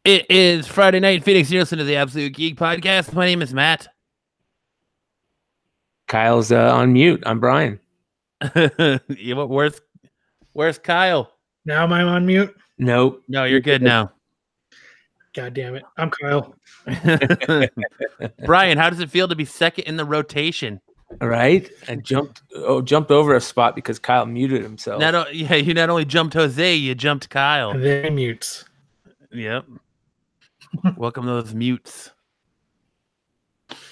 It is Friday night in Phoenix. You listen to the Absolute Geek Podcast. My name is Matt. Kyle's on mute. I'm Brian. Where's Kyle? Now am I on mute? Nope. No, you're good now. God damn it. I'm Kyle. Brian, how does it feel to be second in the rotation? Right? I jumped over a spot because Kyle muted himself. You not only jumped Jose, you jumped Kyle. And then mutes. Yep. Welcome those mutes.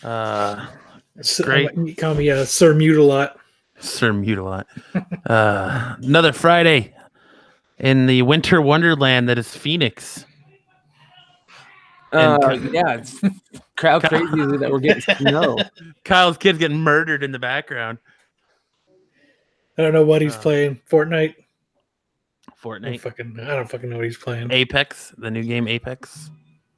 Great. You call me Sir Mute a lot. Sir Mute a lot. Another Friday in the winter wonderland that is Phoenix. It's crowd crazy that we're getting snow. Kyle's kid's getting murdered in the background. I don't know what he's playing. Fortnite. Fortnite. I don't fucking know what he's playing. Apex, the new game Apex.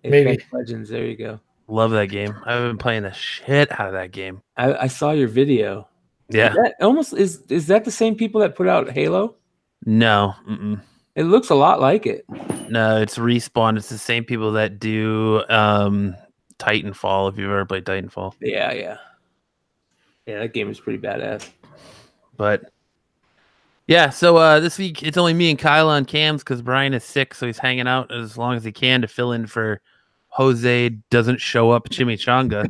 Maybe. Apex Legends. There you go. Love that game. I've been playing the shit out of that game. I saw your video. Yeah. Is that the same people that put out Halo? No. Mm-mm. It looks a lot like it. No, it's Respawn. It's the same people that do Titanfall, if you've ever played Titanfall. Yeah, that game is pretty badass. But yeah, so this week it's only me and Kyle on cams because Brian is sick, so he's hanging out as long as he can to fill in for Jose doesn't show up Chimichanga.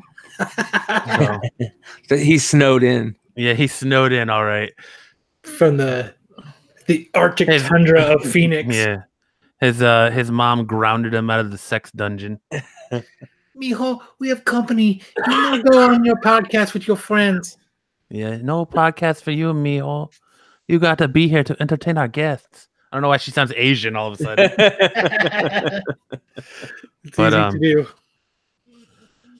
So he's snowed in. Yeah, he snowed in all right. From the Arctic tundra of Phoenix. Yeah. His mom grounded him out of the sex dungeon. Mijo, we have company. You want to go on your podcast with your friends. Yeah, no podcast for you and Mijo. You got to be here to entertain our guests. I don't know why she sounds Asian all of a sudden. It's easy to do.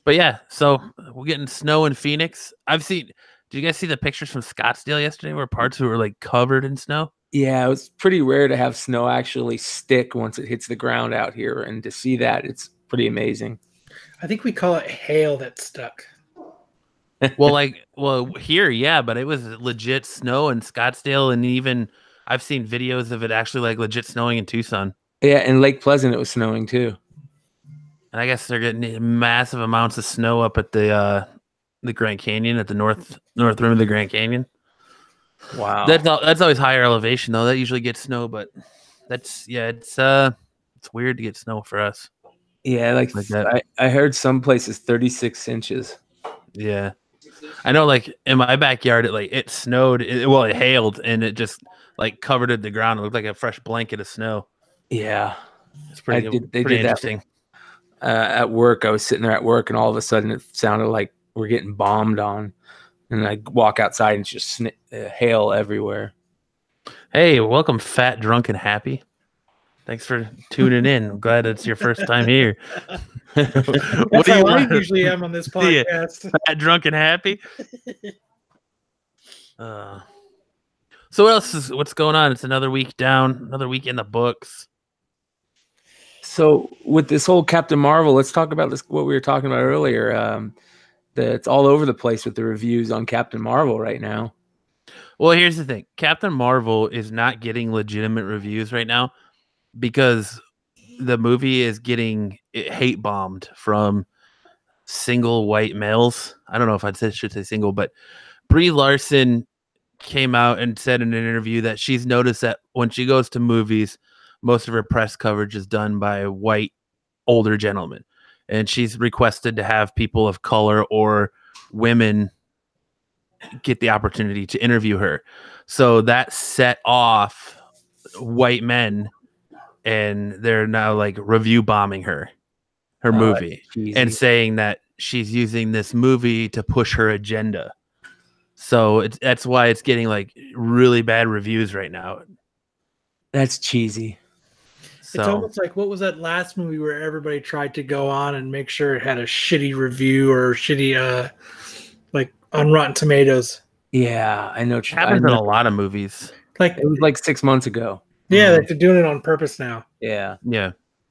But yeah, so we're getting snow in Phoenix. Did you guys see the pictures from Scottsdale yesterday where parts were like covered in snow? Yeah, it was pretty rare to have snow actually stick once it hits the ground out here. And to see that, it's pretty amazing. I think we call it hail that stuck. Well, here, yeah, but it was legit snow in Scottsdale. And even I've seen videos of it actually like legit snowing in Tucson. Yeah, and Lake Pleasant, it was snowing too. And I guess they're getting massive amounts of snow up at the Grand Canyon, at the north rim of the Grand Canyon. Wow, that's always higher elevation though. That usually gets snow, but it's weird to get snow for us. Yeah, like that. I heard some places 36 inches. Yeah, I know. Like in my backyard, it snowed. It hailed, and it just like covered the ground. It looked like a fresh blanket of snow. Yeah, it's pretty interesting. At work, I was sitting there at work, and all of a sudden, it sounded like we're getting bombed on. And I walk outside, and it's just hail everywhere. Hey, welcome, fat, drunk, and happy. Thanks for tuning in. I'm glad it's your first time here. What do you usually am on this podcast? Yeah, fat, drunk, and happy. So what's going on? It's another week down, another week in the books. So with this whole Captain Marvel, let's talk about this. What we were talking about earlier. It's all over the place with the reviews on Captain Marvel right now. Well, here's the thing. Captain Marvel is not getting legitimate reviews right now because the movie is getting hate bombed from single white males. I don't know if I should say single, but Brie Larson came out and said in an interview that she's noticed that when she goes to movies, most of her press coverage is done by white older gentlemen. And she's requested to have people of color or women get the opportunity to interview her. So that set off white men, and they're now like review bombing her movie and saying that she's using this movie to push her agenda. So that's why it's getting like really bad reviews right now. That's cheesy. It's almost like, what was that last movie where everybody tried to go on and make sure it had a shitty review or shitty, like on Rotten Tomatoes? Yeah, I know. It happens in a lot of movies. Like it was like 6 months ago. Yeah, like they're doing it on purpose now. Yeah.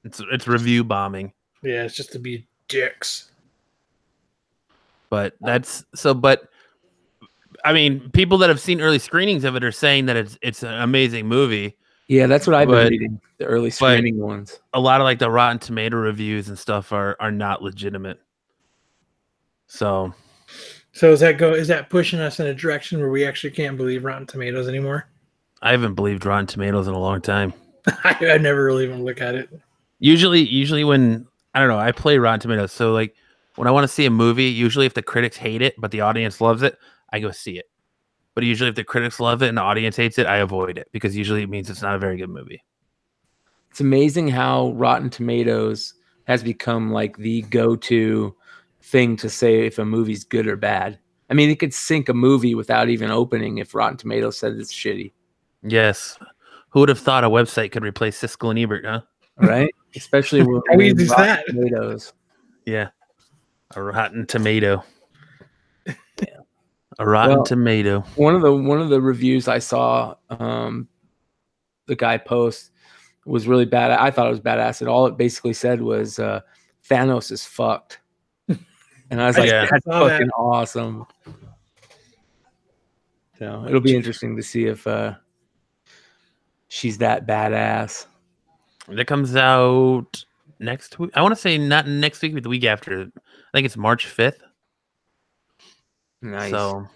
It's review bombing. Yeah, it's just to be dicks. But I mean, people that have seen early screenings of it are saying that it's an amazing movie. Yeah, that's what I've been But- reading. The early screening ones. A lot of like the Rotten Tomato reviews and stuff are not legitimate. So is that pushing us in a direction where we actually can't believe Rotten Tomatoes anymore? I haven't believed Rotten Tomatoes in a long time. I never really even look at it. Usually when I don't know, I play Rotten Tomatoes. So like when I want to see a movie, usually if the critics hate it but the audience loves it, I go see it. But usually if the critics love it and the audience hates it, I avoid it because usually it means it's not a very good movie. It's amazing how Rotten Tomatoes has become like the go-to thing to say if a movie's good or bad. I mean, it could sink a movie without even opening if Rotten Tomatoes said it's shitty. Yes. Who would have thought a website could replace Siskel and Ebert, huh? Right? Especially when How easy is Rotten that? Tomatoes. Yeah. A rotten tomato. A rotten tomato. One of the reviews I saw the guy post was really bad. I thought it was badass. And all it basically said was Thanos is fucked. And I was like, Yeah. that's fucking awesome. So it'll be interesting to see if she's that badass. That comes out next week. I want to say not next week, but the week after. I think it's March 5th. Nice. So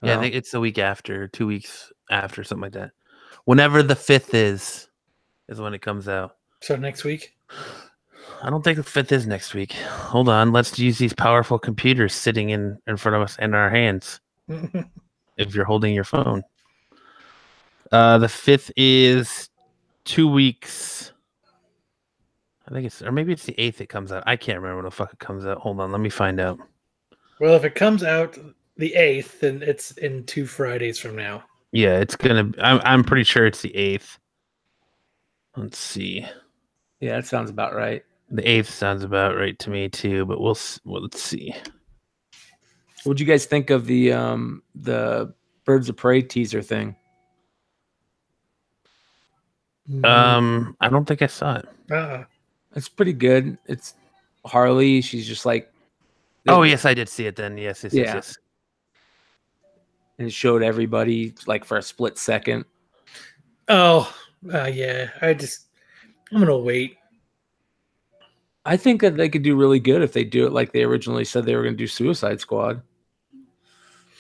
yeah, I think it's the week after, 2 weeks after, something like that. Whenever the 5th is when it comes out. So next week? I don't think the 5th is next week. Hold on. Let's use these powerful computers sitting in front of us in our hands. If you're holding your phone. The 5th is 2 weeks. I think it's, or maybe it's the 8th it comes out. I can't remember when the fuck it comes out. Hold on. Let me find out. Well, if it comes out the 8th, then it's in 2 Fridays from now. Yeah, it's going to, I'm pretty sure it's the 8th. Let's see. Yeah, that sounds about right. The 8th sounds about right to me too, but let's see. What'd you guys think of the Birds of Prey teaser thing? I don't think I saw it. It's pretty good. It's Harley. She's just like, oh yes, I did see it then. Yes. And it showed everybody like for a split second. Oh, yeah. I'm gonna wait. I think that they could do really good if they do it like they originally said they were going to do Suicide Squad.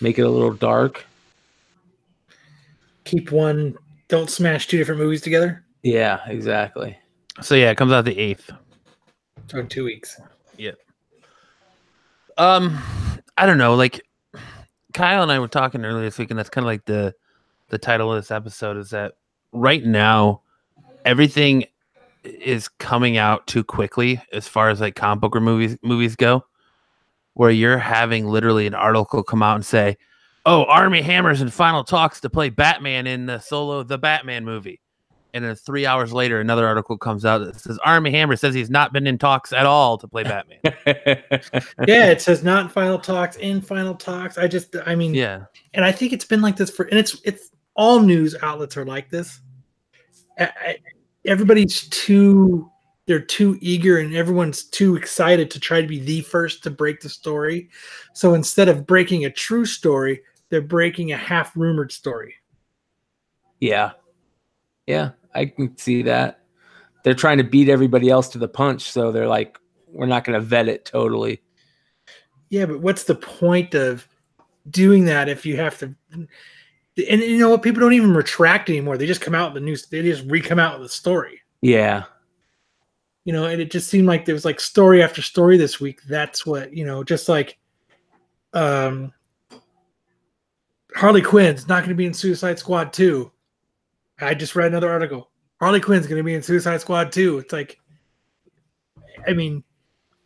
Make it a little dark. Don't smash 2 different movies together. Yeah, exactly. So yeah, it comes out the 8th. So in 2 weeks. Yeah. I don't know. Like Kyle and I were talking earlier this week, and that's kind of like the title of this episode is that right now everything is coming out too quickly as far as like comic book movies go, where you're having literally an article come out and say, "Oh, Armie Hammer's in final talks to play Batman in the Batman movie," and then 3 hours later, another article comes out that says Armie Hammer says he's not been in talks at all to play Batman. Yeah, it says not in final talks. In final talks. Yeah, and I think it's been like this it's all news outlets are like this. Everybody's too eager and everyone's too excited to try to be the first to break the story. So instead of breaking a true story, they're breaking a half rumored story. Yeah, I can see that. They're trying to beat everybody else to the punch, so they're like, we're not going to vet it totally. Yeah, but what's the point of doing that if you have to? And you know what? People don't even retract anymore. They just come out with the news. They just re-come out with the story. Yeah. You know, and it just seemed like there was like story after story this week. That's what, just like Harley Quinn's not going to be in Suicide Squad 2. I just read another article. Harley Quinn's going to be in Suicide Squad 2. It's like, I mean,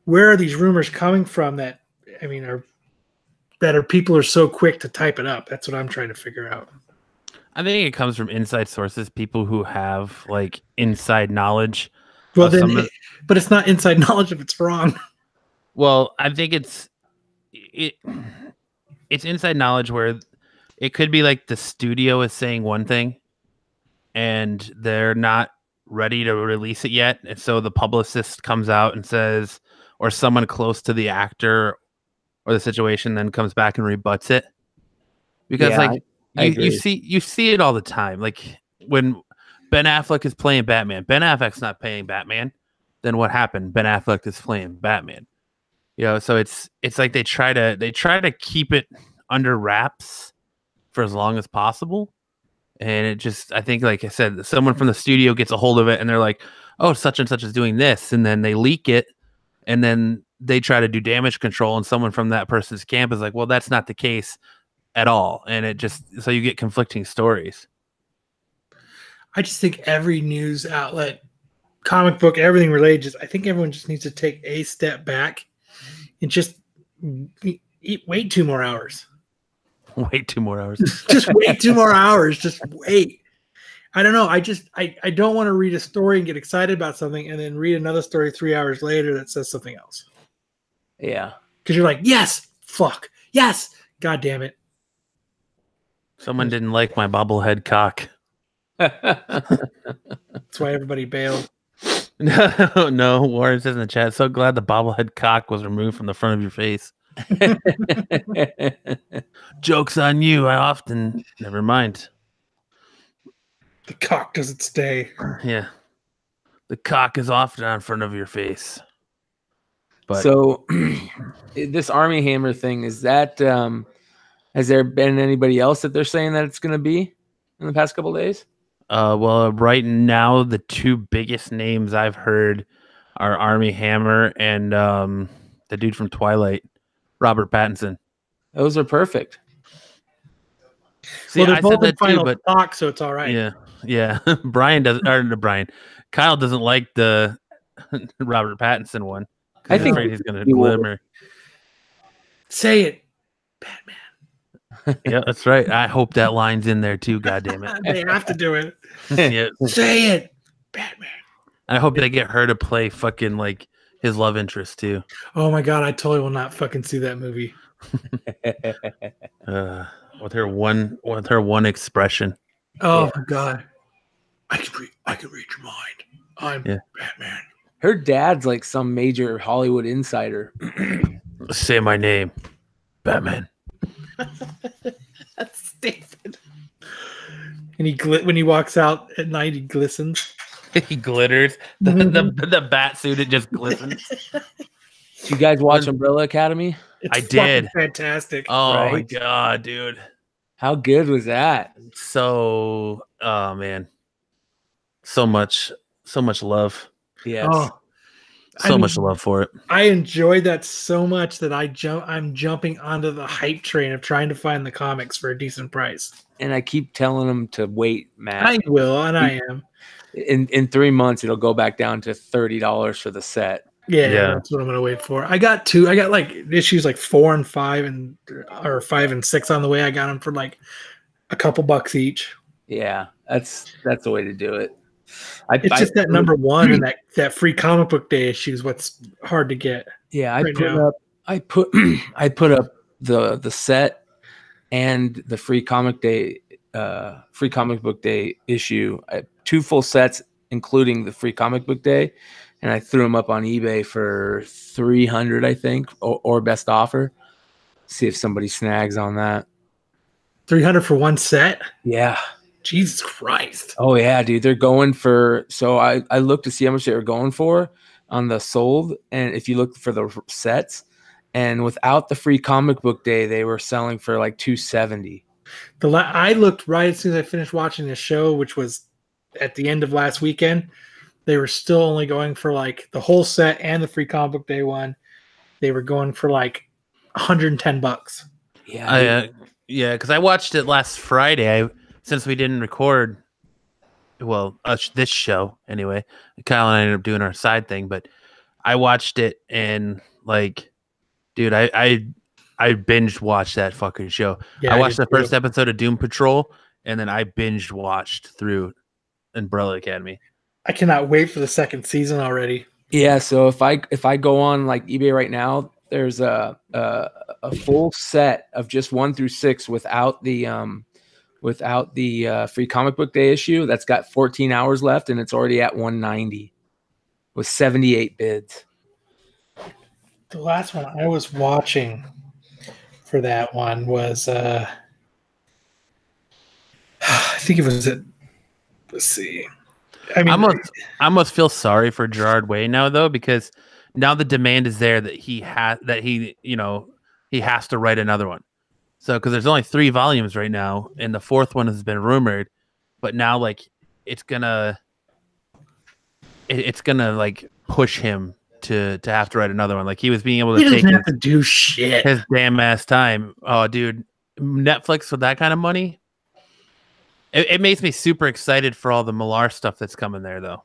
where are these rumors coming from that people are so quick to type it up? That's what I'm trying to figure out. I think it comes from inside sources, people who have like inside knowledge. Well, then, but it's not inside knowledge if it's wrong. Well, I think it's inside knowledge where it could be like the studio is saying one thing and they're not ready to release it yet. And so the publicist comes out and says, or someone close to the actor or the situation then comes back and rebuts it. Because you see it all the time. Like when Ben Affleck is playing Batman, Ben Affleck's not playing Batman. Then what happened? Ben Affleck is playing Batman. So it's like they try to keep it under wraps for as long as possible. And it just, I think, like I said, someone from the studio gets a hold of it and they're like, oh, such and such is doing this. And then they leak it and then they try to do damage control. And someone from that person's camp is like, well, that's not the case at all. And it just, so you get conflicting stories. I just think every news outlet, comic book, everything related, I think everyone just needs to take a step back and just wait 2 more hours. Wait 2 more hours. Just wait 2 more hours. Just wait. I don't know. I don't want to read a story and get excited about something and then read another story 3 hours later that says something else. Yeah. Because you're like, yes, fuck, yes, god damn it. Someone didn't like my bobblehead cock. That's why everybody bailed. No, Warren says in the chat, so glad the bobblehead cock was removed from the front of your face. Joke's on you. I often, never mind. The cock doesn't stay. Yeah. The cock is often on front of your face. But so this Army Hammer thing, is that, has there been anybody else that they're saying that it's going to be in the past couple of days? Well, right now, the 2 biggest names I've heard are Army Hammer and the dude from Twilight, Robert Pattinson. Those are perfect. See, well, they're I both said that in final too, but talk, so it's all right. Yeah. Kyle doesn't like the Robert Pattinson one. I think he's going to glimmer. Say it, Batman. Yeah, that's right. I hope that line's in there too. God damn it! They have to do it. Yeah. Say it, Batman. I hope they get her to play fucking like his love interest too. Oh my god, I totally will not fucking see that movie. With her one expression. Oh my god, I can read your mind. I'm Batman. Her dad's like some major Hollywood insider. Say my name, Batman. That's stupid. And when he walks out at night, he glistens. He glitters. The bat suit, it just glistens. You guys watch Umbrella Academy? I did. Fantastic. Oh my god, dude. How good was that? So, oh man. So much love. Yes. Oh, much love for it. I enjoyed that so much that I'm jumping onto the hype train of trying to find the comics for a decent price. And I keep telling them to wait, Matt. I will, and I am. In 3 months, it'll go back down to $30 for the set. Yeah, that's what I'm gonna wait for. I got 2. I got like issues like 4 and 5 or 5 and 6 on the way. I got them for like a couple bucks each. Yeah, that's the way to do it. It's just that number 1 and that free comic book day issue is what's hard to get. Yeah, I put up the set and the free comic book day issue. 2 full sets, including the free comic book day, and I threw them up on eBay for $300, I think, or best offer. See if somebody snags on that. $300 for one set? Yeah. Jesus Christ. Oh yeah, dude. They're going for, so I looked to see how much they were going for on the sold, and if you look for the sets, and without the free comic book day, they were selling for like $270. I looked right as soon as I finished watching the show, which was at the end of last weekend. They were still only going for like the whole set and the free comic book day one. They were going for like $110. Yeah. Yeah, because I watched it last Friday. Since we didn't record, this show anyway, Kyle and I ended up doing our side thing, but I watched it and like, dude, I binge watched that fucking show. Yeah, I watched the first episode of Doom Patrol and then I binge watched through Umbrella Academy. I cannot wait for the second season already. Yeah, so if I go on like eBay right now, there's a full set of just 1 through 6 without the free comic book day issue. That's got 14 hours left, and it's already at 190 with 78 bids. The last one I was watching for that one was I think it was Let's see. I mean, I almost feel sorry for Gerard Way now though, because now the demand is there that he has to write another one. So because there's only 3 volumes right now, and the 4th one has been rumored, but now like it's gonna like push him to have to write another one. Like he was being able to he take doesn't have to do shit. his damn ass time. Oh, dude, Netflix with that kind of money. It makes me super excited for all the Millar stuff that's coming there, though.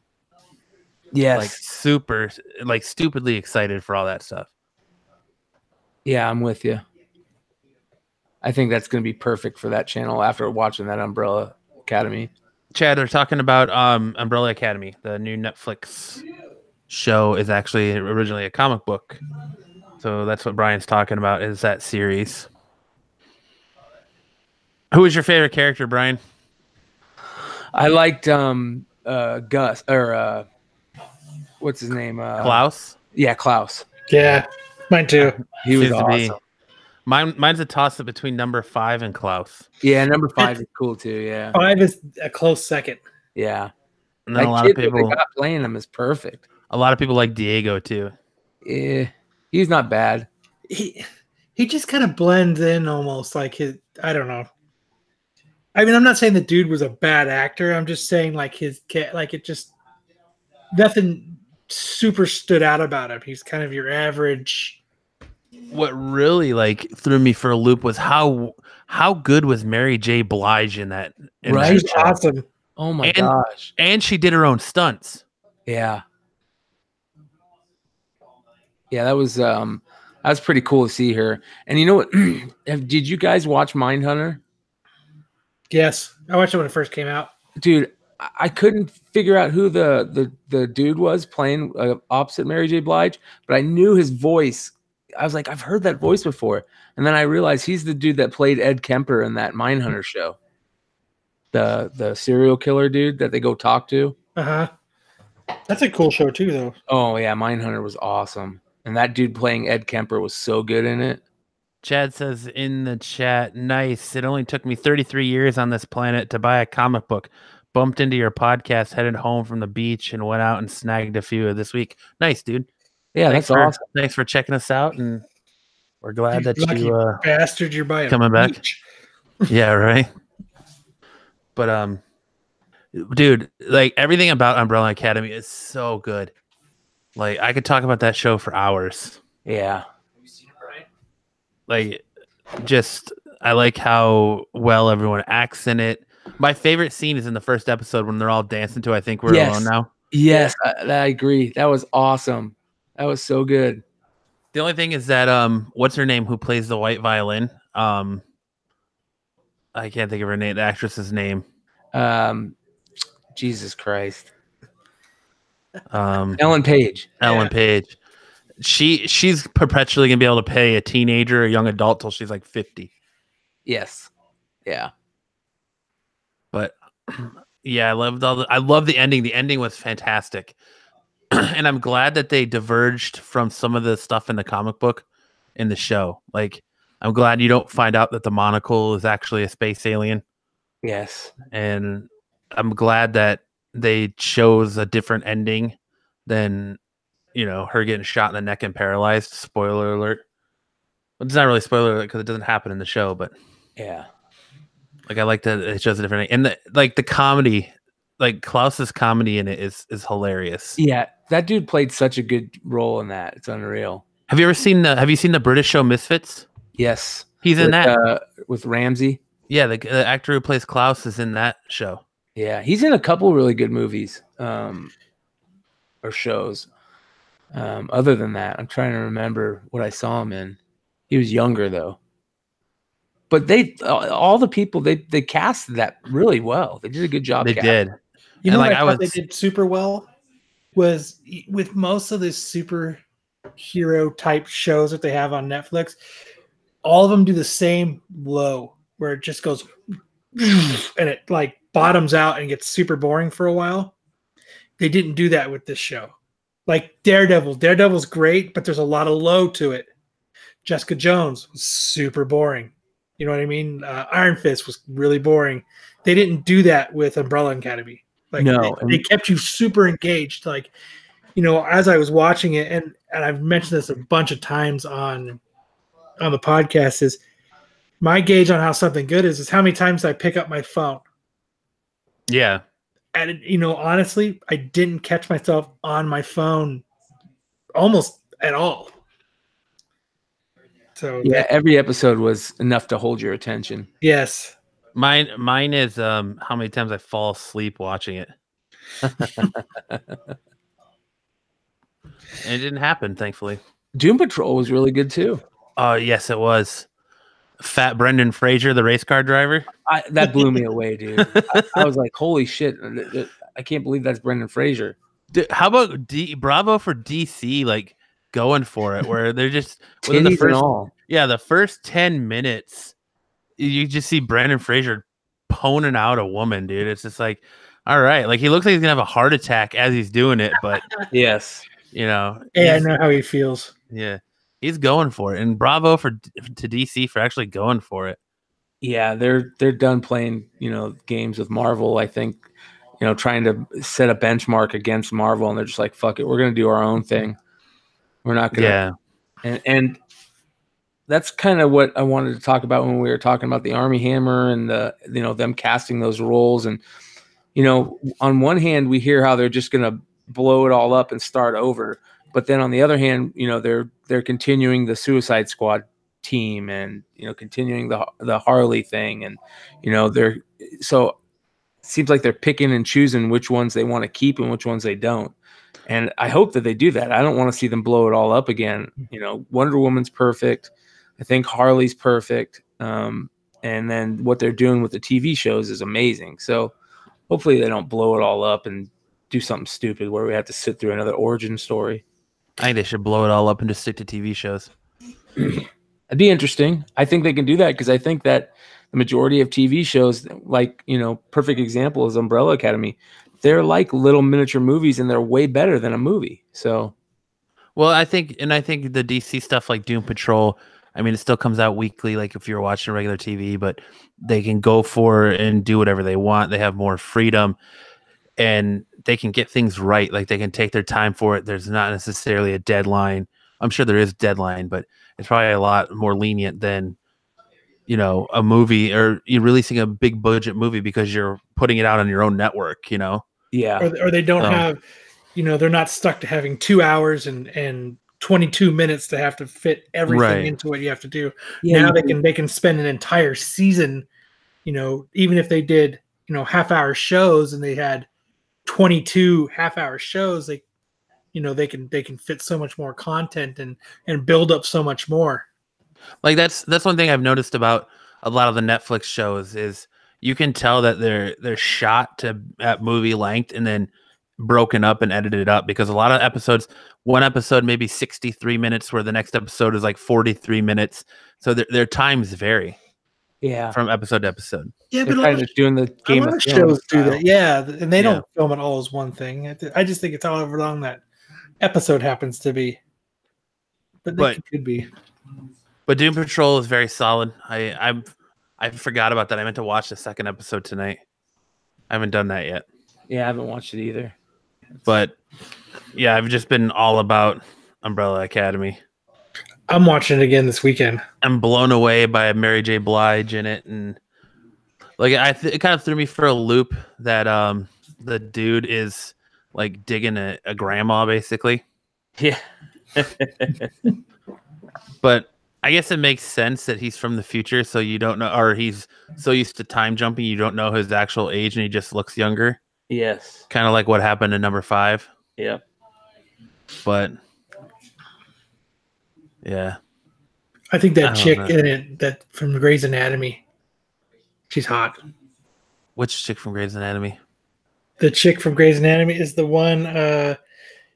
Yes. Like stupidly excited for all that stuff. Yeah, I'm with you. I think that's going to be perfect for that channel after watching that Umbrella Academy. Chad, they're talking about Umbrella Academy. The new Netflix show is actually originally a comic book. So that's what Brian's talking about, is that series. Who is your favorite character, Brian? I liked Gus, or what's his name? Klaus? Yeah, Klaus. Yeah, mine too. He was Seems to be. awesome. Mine's a toss-up between number 5 and Klaus. Yeah, number 5 is cool too. Yeah, 5 is a close second. yeah. And then That a lot kid of people that they got playing him is perfect. A lot of people like Diego too. Yeah, he's not bad. He just kind of blends in almost like his. I don't know. I mean, I'm not saying the dude was a bad actor. I'm just saying like it just nothing super stood out about him. He's kind of your average. What really like threw me for a loop was how good was Mary J. Blige in that? Right? She's awesome. Oh my gosh! And she did her own stunts. Yeah, yeah. That was pretty cool to see her. And you know what? Did you guys watch Mindhunter? Yes, I watched it when it first came out. Dude, I couldn't figure out who the dude was playing opposite Mary J. Blige, but I knew his voice. I was like, I've heard that voice before. And then I realized he's the dude that played Ed Kemper in that Mindhunter show. The serial killer dude that they go talk to. Uh-huh. That's a cool show too, though. Oh, yeah, Mindhunter was awesome. And that dude playing Ed Kemper was so good in it. Chad says in the chat, nice. It only took me 33 years on this planet to buy a comic book. Bumped into your podcast, headed home from the beach, and went out and snagged a few this week. Nice, dude. Yeah, that's awesome. Thanks for checking us out, and we're glad that you bastard, you're buying coming back. Yeah, right. But dude, like everything about Umbrella Academy is so good. Like I could talk about that show for hours. Yeah. Have you seen it, Brian? Like just I like how well everyone acts in it. My favorite scene is in the first episode when they're all dancing to I Think We're Alone Now. Yes, I agree. That was awesome. That was so good. The only thing is that what's her name who plays the white violin? I can't think of her name, the actress's name. Jesus Christ. Ellen Page. Ellen Page. She's perpetually gonna be able to pay a teenager or a young adult till she's like 50. Yes. Yeah. But yeah, I love the ending. The ending was fantastic. And I'm glad that they diverged from some of the stuff in the comic book in the show. Like I'm glad you don't find out that the monocle is actually a space alien. Yes. And I'm glad that they chose a different ending than, her getting shot in the neck and paralyzed. Spoiler alert. Well, it's not really spoiler alert because it doesn't happen in the show, but yeah. Like I like that it shows a different ending. And the comedy, like Klaus's comedy in it is hilarious. Yeah, that dude played such a good role in that. It's unreal. Have you seen the British show Misfits? Yes. He's in that with Ramsey. Yeah, the actor who plays Klaus is in that show. Yeah, he's in a couple really good movies or shows. Other than that, I'm trying to remember what I saw him in. He was younger though. But all the people they cast that really well. They did a good job. They did. You know what I thought they did super well was with most of the superhero type shows that they have on Netflix. All of them do the same low where it just goes and it like bottoms out and gets super boring for a while. They didn't do that with this show. Like Daredevil's great, but there's a lot of low to it. Jessica Jones was super boring. You know what I mean? Iron Fist was really boring. They didn't do that with Umbrella Academy. Like No, they kept you super engaged. Like, as I was watching it, and I've mentioned this a bunch of times on the podcast, is my gauge on how something good is how many times I pick up my phone. Yeah. And honestly, I didn't catch myself on my phone almost at all. So yeah, every episode was enough to hold your attention. Yes. Mine is how many times I fall asleep watching it. And it didn't happen, thankfully. Doom Patrol was really good too. Oh, yes, it was. Fat Brendan Fraser, the race car driver. That blew me away, dude. I was like, holy shit. I can't believe that's Brendan Fraser. Dude, how about Bravo for DC, like going for it, where they're just within the Titties and first, all. yeah, the first 10 minutes, you just see Brendan Fraser poning out a woman, dude. It's just like, all right, like he looks like he's gonna have a heart attack as he's doing it, but Yes. Yeah, I know how he feels. Yeah, he's going for it, and bravo to DC for actually going for it. Yeah, they're done playing, games with Marvel. I think, trying to set a benchmark against Marvel, and they're just like, fuck it, we're gonna do our own thing. We're not gonna. Yeah. And that's kind of what I wanted to talk about when we were talking about the Army Hammer and them casting those roles. And on one hand, we hear how they're just gonna blow it all up and start over, but then on the other hand, they're continuing the Suicide Squad team and continuing the Harley thing, and they're so it seems like they're picking and choosing which ones they want to keep and which ones they don't. And I hope that they do that. I don't want to see them blow it all up again. Wonder Woman's perfect. I think Harley's perfect. And then what they're doing with the TV shows is amazing. So hopefully they don't blow it all up and do something stupid where we have to sit through another origin story. I think they should blow it all up and just stick to TV shows. It'd be interesting. I think they can do that because I think that the majority of TV shows, like, perfect example is Umbrella Academy. They're like little miniature movies and they're way better than a movie. So, well, I think the DC stuff like Doom Patrol, I mean, it still comes out weekly, like if you're watching regular TV, but they can go for it and do whatever they want. They have more freedom and they can get things right. Like they can take their time for it. There's not necessarily a deadline. I'm sure there is a deadline, but it's probably a lot more lenient than, a movie or you're releasing a big budget movie because you're putting it out on your own network, Yeah. Or they don't have, they're not stuck to having 2 hours and 22 minutes to have to fit everything into what you have to do. Yeah, now they can spend an entire season, even if they did, half-hour shows and they had 22 half-hour shows, they can fit so much more content and build up so much more. Like that's one thing I've noticed about a lot of the Netflix shows is you can tell that they're shot at movie length and then broken up and edited up, because a lot of episodes, one episode maybe 63 minutes where the next episode is like 43 minutes. So their times vary. Yeah. From episode to episode. Yeah, they're kind of doing the Game of shows do that. Yeah, and they don't film it all as one thing. I just think it's however long that episode happens to be. But it could be. But Doom Patrol is very solid. I forgot about that. I meant to watch the second episode tonight. I haven't done that yet. Yeah, I haven't watched it either. But yeah, I've just been all about Umbrella Academy. I'm watching it again this weekend. I'm blown away by Mary J. Blige in it, and like it kind of threw me for a loop that the dude is like digging a grandma basically. Yeah. But I guess it makes sense that he's from the future, so you don't know, or he's so used to time jumping, you don't know his actual age, and he just looks younger. Yes. Kind of like what happened in number 5. Yeah. But yeah. I think that chick in it, that from Grey's Anatomy, she's hot. Which chick from Grey's Anatomy? The chick from Grey's Anatomy is the one,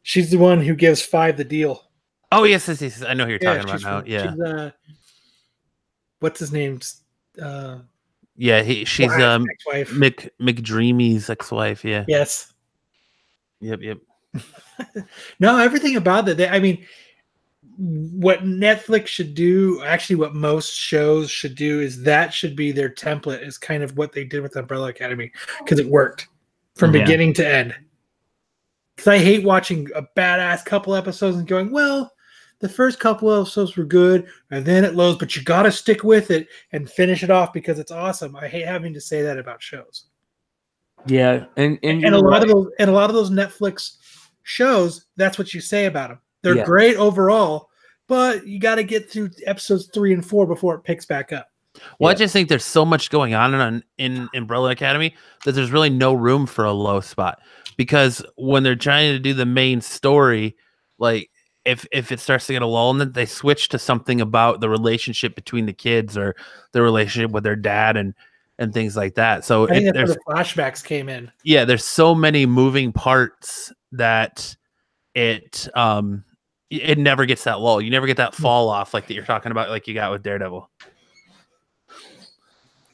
she's the one who gives 5 the deal. Oh, yes. I know who you're talking about now. Yeah. She's, what's his name? Yeah, she's McDreamy's ex-wife. Yeah. Yes. Yep. No, everything about that. I mean, what Netflix should do, actually, what most shows should do, is that should be their template. Is kind of what they did with Umbrella Academy, because it worked. from beginning to end. Because I hate watching a badass couple episodes and going, well, the first couple episodes were good, and then it lows, but you got to stick with it and finish it off because it's awesome. I hate having to say that about shows. Yeah, and a lot of those Netflix shows, that's what you say about them. They're great overall, but you got to get through episodes 3 and 4 before it picks back up. Well, I just think there's so much going on in Umbrella Academy that there's really no room for a low spot, because when they're trying to do the main story, like if it starts to get a lull, and then they switch to something about the relationship between the kids or the relationship with their dad and things like that. So I think that's where the flashbacks came in. Yeah, there's so many moving parts that it never gets that lull. You never get that fall off like that you're talking about, like you got with Daredevil.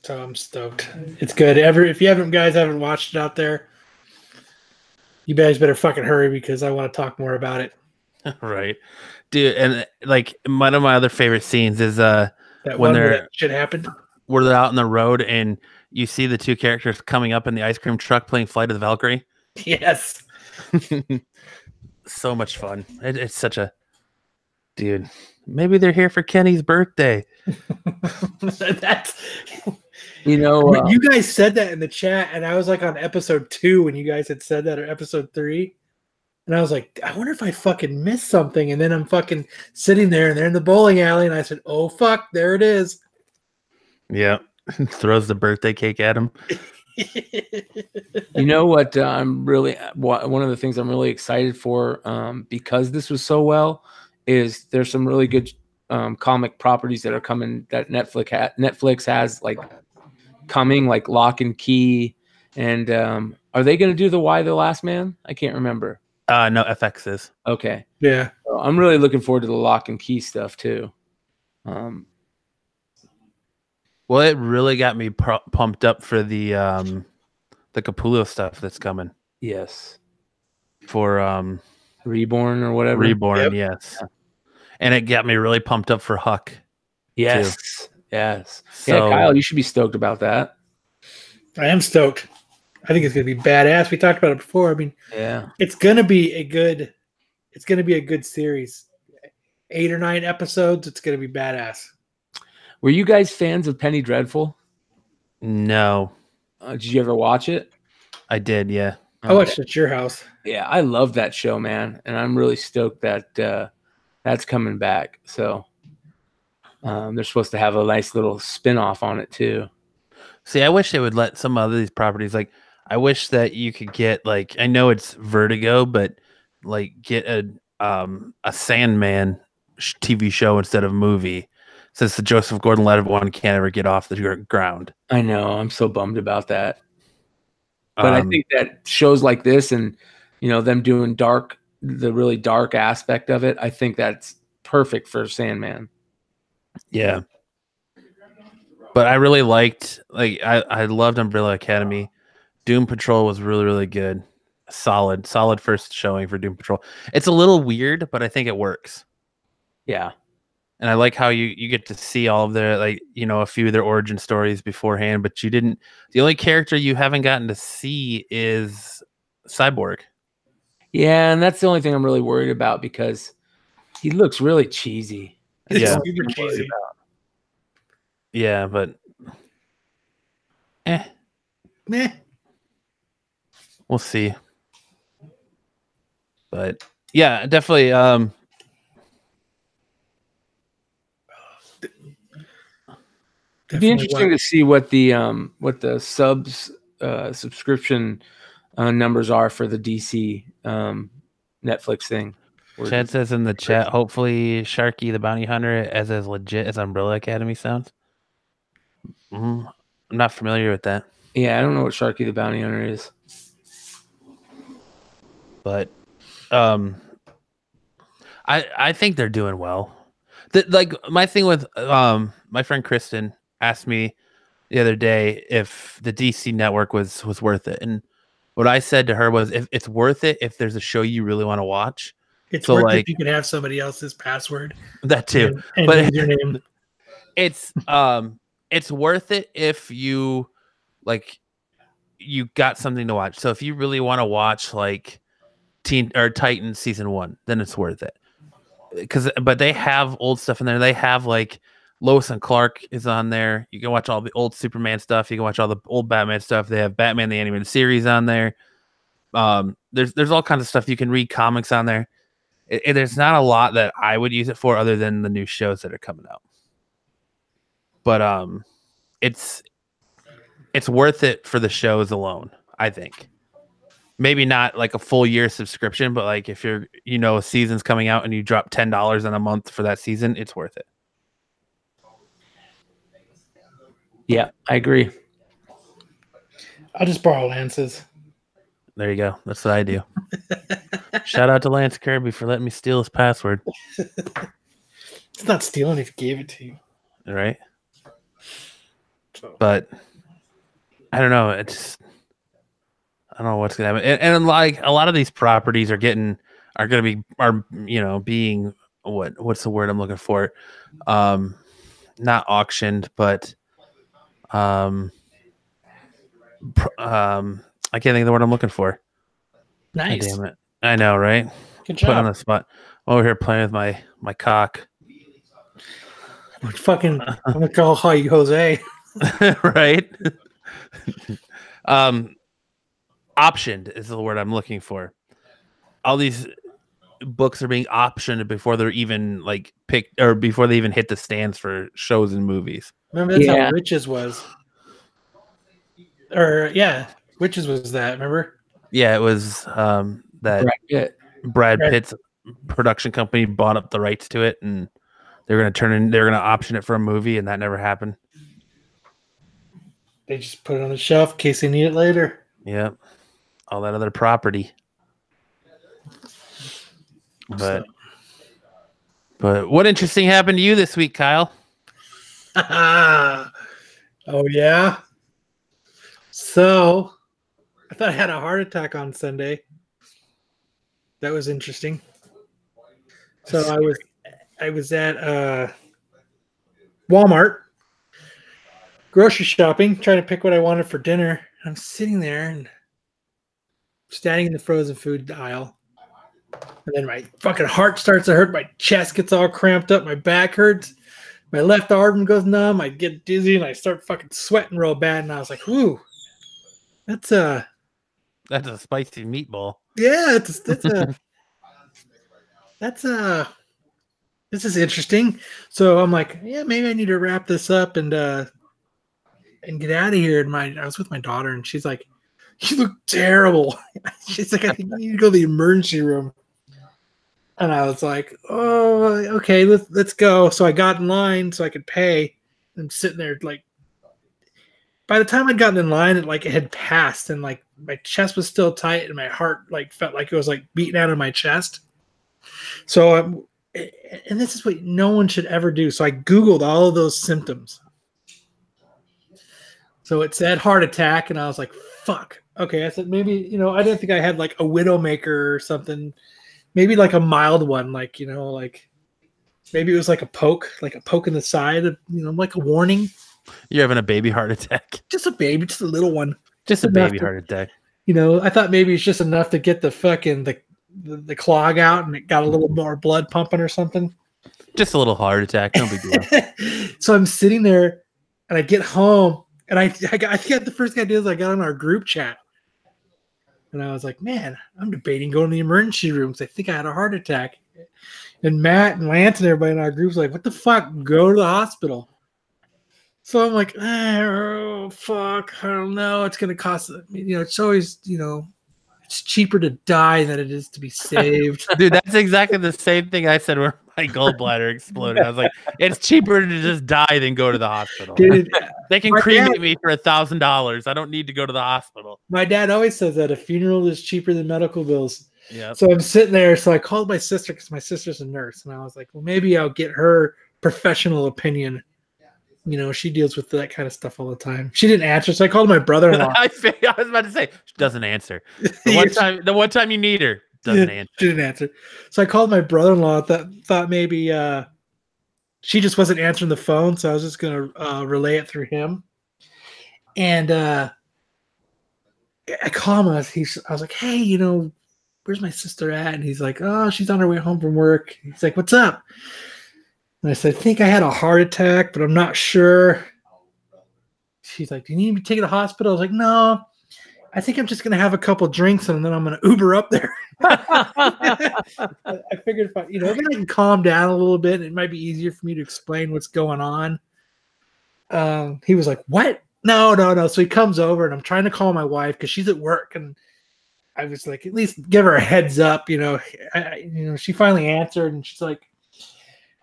So I'm stoked. It's good. If you guys haven't watched it out there, you guys better fucking hurry because I want to talk more about it. Right, dude. And like one of my other favorite scenes is that when that shit happened, where they're out on the road and you see the two characters coming up in the ice cream truck playing Flight of the Valkyrie. Yes. So much fun. It's such a dude. Maybe they're here for Kenny's birthday. That's you guys said that in the chat, and I was like on episode 2 when you guys had said that, or episode 3. And I was like, I wonder if I fucking missed something. And then I'm fucking sitting there and they're in the bowling alley. And I said, oh, fuck, there it is. Yeah. Throws the birthday cake at him. You know what? One of the things I'm really excited for, because this was so well, is there's some really good comic properties that are coming that Netflix has like coming, like Lock and Key. And are they going to do the Why the Last Man? I can't remember. No, FX is. Okay. Yeah. So I'm really looking forward to the Lock and Key stuff too. Well, it really got me pumped up for the Capullo stuff that's coming. Yes. For Reborn or whatever. Reborn, yep. Yes. Yeah. And it got me really pumped up for Huck. Yes. Too. Yes. So, yeah, Kyle, you should be stoked about that. I am stoked. I think it's going to be badass. We talked about it before. I mean, yeah, it's going to be a good series. 8 or 9 episodes. It's going to be badass. Were you guys fans of Penny Dreadful? No. Did you ever watch it? I did, yeah. I watched it at your house. Yeah, I love that show, man. And I'm really stoked that that's coming back. So they're supposed to have a nice little spin-off on it too. See, I wish they would let some of these properties, like I wish that you could get, like, I know it's Vertigo, but like get a Sandman TV show instead of movie, since the Joseph Gordon-Levitt one can't ever get off the ground. I know. I'm so bummed about that. But I think that shows like this and, them doing the really dark aspect of it, I think that's perfect for Sandman. Yeah. But I really liked, I loved Umbrella Academy. Doom Patrol was really, really good. Solid first showing for Doom Patrol. It's a little weird, but I think it works. Yeah. And I like how you get to see all of their, a few of their origin stories beforehand, but the only character you haven't gotten to see is Cyborg. Yeah, and that's the only thing I'm really worried about because he looks really cheesy. Yeah. Super cheesy. Yeah, but Meh. We'll see. But yeah, definitely it'd be interesting to see what the subscription numbers are for the DC Netflix thing. Chad says in the chat, hopefully Sharky the Bounty Hunter is as legit as Umbrella Academy sounds. I'm not familiar with that. Yeah, I don't know what Sharky the Bounty Hunter is. But I think they're doing well. My thing with my friend Kristen asked me the other day if the DC network was worth it, and what I said to her was, if it's worth it if there's a show you really want to watch. It's worth it if you can have somebody else's password. That too, and but your name. It's worth it if you you got something to watch. So if you really want to watch like Titans season 1, then it's worth it. But they have old stuff in there. They have like Lois and Clark is on there. You can watch all the old Superman stuff. You can watch all the old Batman stuff. They have Batman the Animated Series on there. There's all kinds of stuff. You can read comics on there. There's not a lot that I would use it for other than the new shows that are coming out. But it's worth it for the shows alone, I think. Maybe not like a full year subscription, but like if you're, a season's coming out and you drop $10 in a month for that season, it's worth it. Yeah, I agree. I'll just borrow Lance's. There you go. That's what I do. Shout out to Lance Kirby for letting me steal his password. It's not stealing if he gave it to you. Right? But I don't know. I don't know what's gonna happen. And like a lot of these properties are being what's the word I'm looking for? Not auctioned, but I can't think of the word I'm looking for. Nice. God damn it. I know, right? Good job. Put on the spot. I'm over here playing with my cock. I'm gonna call you Jose. Right? Optioned is the word I'm looking for. All these books are being optioned before they're even like picked or before they even hit the stands for shows and movies. Remember that's how Witches was. Witches was that, remember? Yeah, it was that Brad Pitt's production company bought up the rights to it, and they're gonna option it for a movie, and that never happened. They just put it on the shelf in case they need it later. Yep. All that other property. But what interesting happened to you this week, Kyle? Oh yeah. So I thought I had a heart attack on Sunday. That was interesting. So I was at Walmart grocery shopping, trying to pick what I wanted for dinner. I'm sitting there and standing in the frozen food aisle. And then my fucking heart starts to hurt. My chest gets all cramped up. My back hurts. My left arm goes numb. I get dizzy and I start fucking sweating real bad. And I was like, "Whoo, that's a spicy meatball." Yeah, this is interesting. So I'm like, yeah, maybe I need to wrap this up and get out of here. And I was with my daughter, and she's like, "You look terrible." She's like, "I think you need to go to the emergency room." And I was like, "Oh, okay, let's go." So I got in line so I could pay. I'm sitting there like, by the time I'd gotten in line, it had passed, and like my chest was still tight, and my heart like felt like it was like beating out of my chest. So, and this is what no one should ever do. So I Googled all of those symptoms. So it said heart attack, and I was like, "Fuck." Okay, I said maybe I didn't think I had like a widowmaker or something. Maybe like a mild one, like like maybe it was like a poke in the side of like a warning. You're having a baby heart attack. Just a baby, just a little one. Just a baby heart attack. I thought maybe it's just enough to get the fucking the clog out, and it got a little more blood pumping or something. Just a little heart attack, no big deal. So I'm sitting there, and I get home, and I think the first thing I did is I got on our group chat, and I was like, "Man, I'm debating going to the emergency room because I think I had a heart attack." And Matt and Lance and everybody in our group's like, "What the fuck? Go to the hospital." So I'm like, "Oh fuck, I don't know. It's gonna cost. It's always it's cheaper to die than it is to be saved." Dude, that's exactly the same thing I said where my gallbladder exploded. I was like, it's cheaper to just die than go to the hospital. Dude, they can cremate me for $1,000. I don't need to go to the hospital. My dad always says that a funeral is cheaper than medical bills. Yeah. So I'm sitting there. So I called my sister because my sister's a nurse, and I was like, well, maybe I'll get her professional opinion. She deals with that kind of stuff all the time. She didn't answer, so I called my brother-in-law. I was about to say, she doesn't answer. The one time you need her, doesn't answer. She didn't answer. So I called my brother-in-law. Thought maybe she just wasn't answering the phone, so I was just going to relay it through him. And I call him. I was like, hey, you know, where's my sister at? And he's like, oh, she's on her way home from work. He's like, what's up? And I said, I think I had a heart attack, but I'm not sure. She's like, do you need me to take you to the hospital? I was like, no, I think I'm just going to have a couple drinks and then I'm going to Uber up there. I figured if I can calm down a little bit, it might be easier for me to explain what's going on. He was like, what? No. So he comes over and I'm trying to call my wife because she's at work. And I was like, at least give her a heads up, she finally answered and she's like,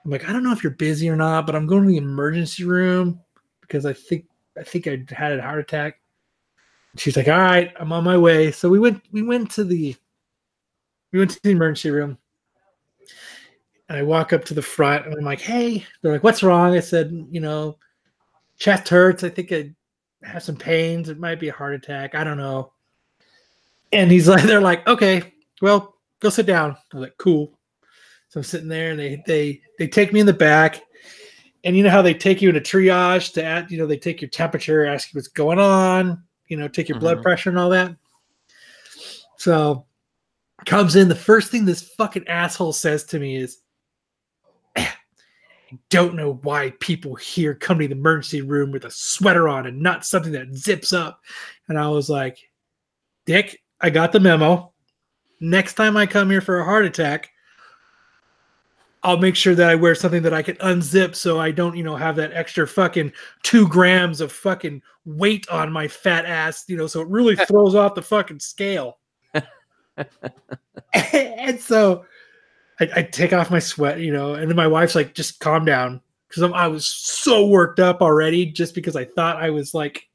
I'm like, I don't know if you're busy or not, but I'm going to the emergency room because I think I had a heart attack. She's like, all right, I'm on my way. So we went to the emergency room. And I walk up to the front and I'm like, hey, they're like, what's wrong? I said, chest hurts. I think I have some pains. It might be a heart attack. I don't know. And they're like, okay, well, go sit down. I was like, cool. So I'm sitting there and they take me in the back. And you know how they take you into triage to add, they take your temperature, ask you what's going on, take your blood pressure and all that. So comes in, the first thing this fucking asshole says to me is, I don't know why people here come to the emergency room with a sweater on and not something that zips up. And I was like, Dick, I got the memo. Next time I come here for a heart attack, I'll make sure that I wear something that I can unzip so I don't, have that extra fucking 2 grams of fucking weight on my fat ass, so it really throws off the fucking scale. And so I take off my sweat, and then my wife's like, just calm down. Because I was so worked up already just because I thought I was like,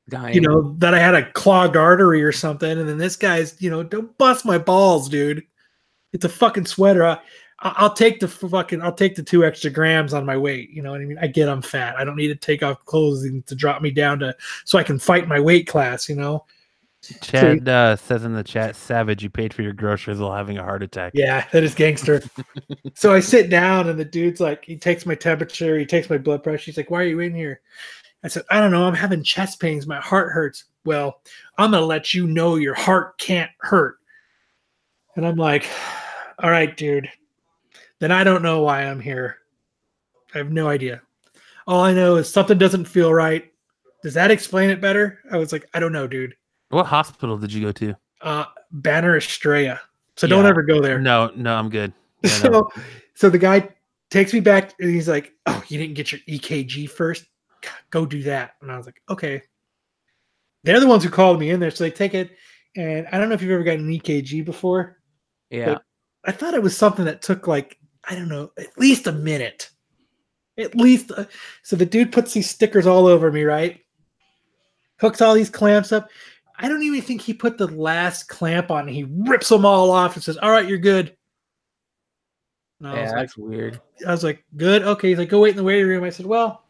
dying. That I had a clogged artery or something. And then this guy's, don't bust my balls, dude. It's a fucking sweater. I'll take the 2 extra grams on my weight. You know what I mean? I get I'm fat. I don't need to take off clothes to drop me down so I can fight my weight class, Chad says in the chat, Savage, you paid for your groceries while having a heart attack. Yeah, that is gangster. So I sit down and the dude's like, he takes my temperature, he takes my blood pressure. He's like, why are you in here? I said, I don't know. I'm having chest pains. My heart hurts. Well, I'm going to let you know your heart can't hurt. And I'm like, all right, dude. Then I don't know why I'm here. I have no idea. All I know is something doesn't feel right. Does that explain it better? I was like, I don't know, dude. What hospital did you go to? Banner Estrella. So don't ever go there. No, I'm good. Yeah, no. So the guy takes me back and he's like, oh, you didn't get your EKG first? Go do that. And I was like, okay. They're the ones who called me in there. So they take it. And I don't know if you've ever gotten an EKG before. Yeah. I thought it was something that took I don't know, at least a minute. At least. So the dude puts these stickers all over me, right? Hooks all these clamps up. I don't even think he put the last clamp on. He rips them all off and says, all right, you're good. Yeah, that's weird. I was like, good. Okay. He's like, go wait in the waiting room. I said, well,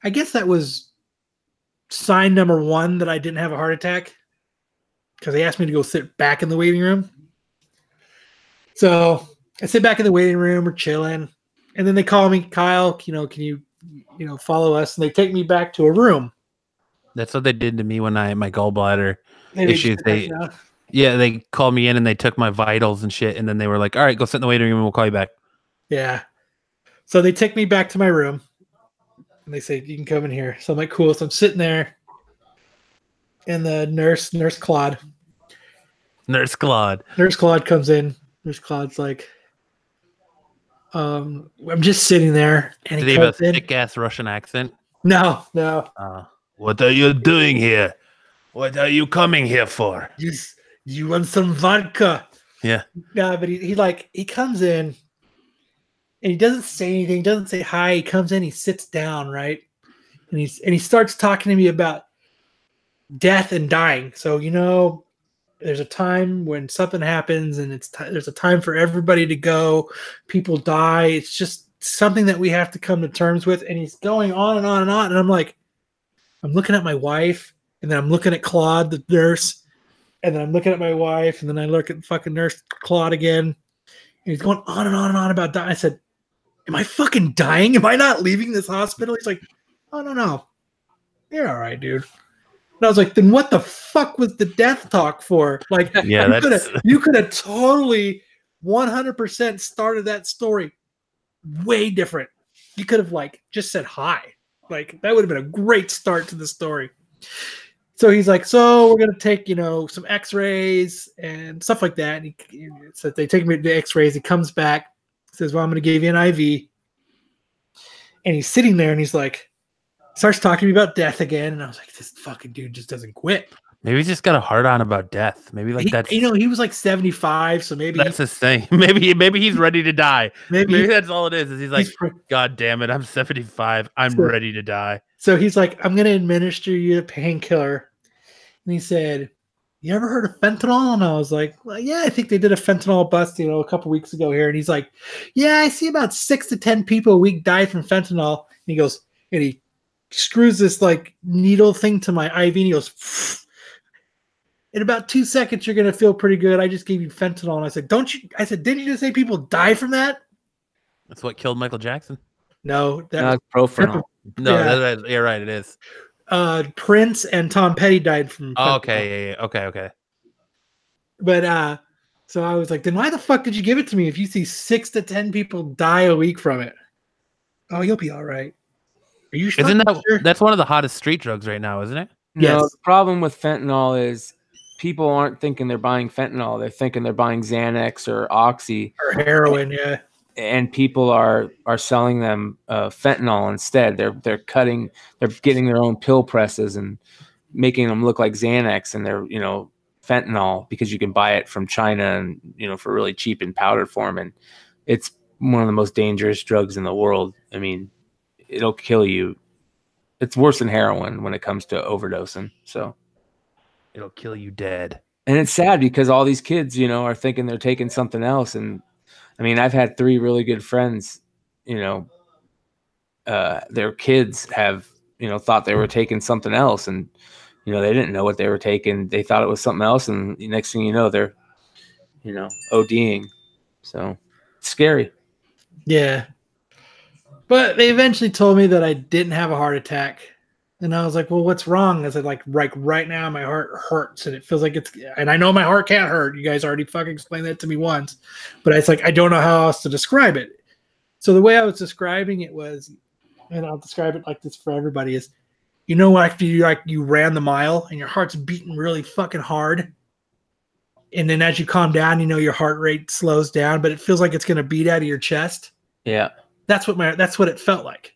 I guess that was sign number 1 that I didn't have a heart attack because they asked me to go sit back in the waiting room. So I sit back in the waiting room, we're chilling. And then they call me, Kyle, can you follow us? And they take me back to a room. That's what they did to me when I had my gallbladder issues. They called me in and they took my vitals and shit. And then they were like, all right, go sit in the waiting room and we'll call you back. Yeah. So they take me back to my room and they say, you can come in here. So I'm like, cool. So I'm sitting there and the nurse Claude comes in. Nurse Claude's like, I'm just sitting there. And did he have a thick ass Russian accent? No. What are you doing here? What are you coming here for? You want some vodka? Yeah. No, but he comes in and he doesn't say anything. He doesn't say hi. He comes in, he sits down, right? And he starts talking to me about death and dying. So, there's a time when something happens and there's a time for everybody to go. People die. It's just something that we have to come to terms with. And he's going on and on and on. And I'm like, I'm looking at my wife and then I'm looking at Claude, the nurse. And then I'm looking at my wife and then I look at fucking nurse Claude again. And he's going on and on and on about dying. I said, am I fucking dying? Am I not leaving this hospital? He's like, oh, no. You're all right, dude. I was like, then what the fuck was the death talk for? Like, Yeah, you could have totally 100% started that story way different. You could have like just said hi. Like that would have been a great start to the story. So he's like, so we're gonna take, some X-rays and stuff like that. And so they take me to the X-rays. He comes back, says, well, I'm gonna give you an IV. And he's sitting there and he's like, starts talking to me about death again. And I was like, this fucking dude just doesn't quit. Maybe he's just got a hard on about death. Maybe like that's he was like 75, so maybe that's his thing. Maybe he's ready to die. Maybe that's all it is. He's like, God damn it, I'm 75. I'm ready to die. So he's like, I'm gonna administer you a painkiller. And he said, you ever heard of fentanyl? And I was like, well, yeah, I think they did a fentanyl bust, a couple weeks ago here. And he's like, yeah, I see about 6 to 10 people a week die from fentanyl. And he goes, and he screws this like needle thing to my IV. And he goes, pfft. In about 2 seconds, you're gonna feel pretty good. I just gave you fentanyl. And I said, didn't you just say people die from that? That's what killed Michael Jackson. No, that's Profanol. No, yeah, right, it is. Prince and Tom Petty died from fentanyl. Okay, yeah. Okay. But so I was like, then why the fuck did you give it to me if you see 6 to 10 people die a week from it? Oh, you'll be all right. Are you sure? That's one of the hottest street drugs right now, isn't it? Yes. No, the problem with fentanyl is people aren't thinking they're buying fentanyl. They're thinking they're buying Xanax or Oxy. Or heroin, yeah. And people are selling them fentanyl instead. They're getting their own pill presses and making them look like Xanax, and they're fentanyl because you can buy it from China and for really cheap in powder form, and it's one of the most dangerous drugs in the world. I mean, it'll kill you. It's worse than heroin when it comes to overdosing. So it'll kill you dead. And it's sad because all these kids, are thinking they're taking something else. And I mean, I've had 3 really good friends, their kids have, thought they were taking something else, and, they didn't know what they were taking. They thought it was something else. And the next thing you know, they're, ODing. So it's scary. Yeah. But they eventually told me that I didn't have a heart attack. And I was like, well, what's wrong? I said, like right now my heart hurts and it feels like and I know my heart can't hurt. You guys already fucking explained that to me once, but it's like, I don't know how else to describe it. So the way I was describing it was, and I'll describe it like this for everybody, is, after you ran the mile and your heart's beating really fucking hard. And then as you calm down, your heart rate slows down, but it feels like it's going to beat out of your chest. Yeah. That's what it felt like.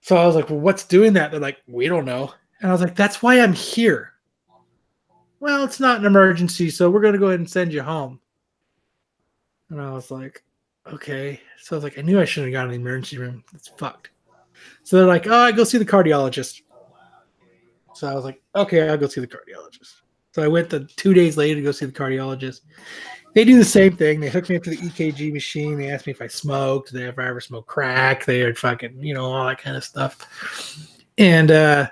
So I was like, well, what's doing that? They're like, we don't know. And I was like, that's why I'm here. Well, it's not an emergency, so we're going to go ahead and send you home. And I was like, okay. So I was like, I knew I shouldn't have gone to the emergency room. It's fucked. So they're like, oh, I go see the cardiologist. So I was like, okay, I'll go see the cardiologist. So I went 2 days later to go see the cardiologist. They do the same thing. They hooked me up to the EKG machine. They asked me if I smoked, if I ever smoked crack. They had fucking, all that kind of stuff. And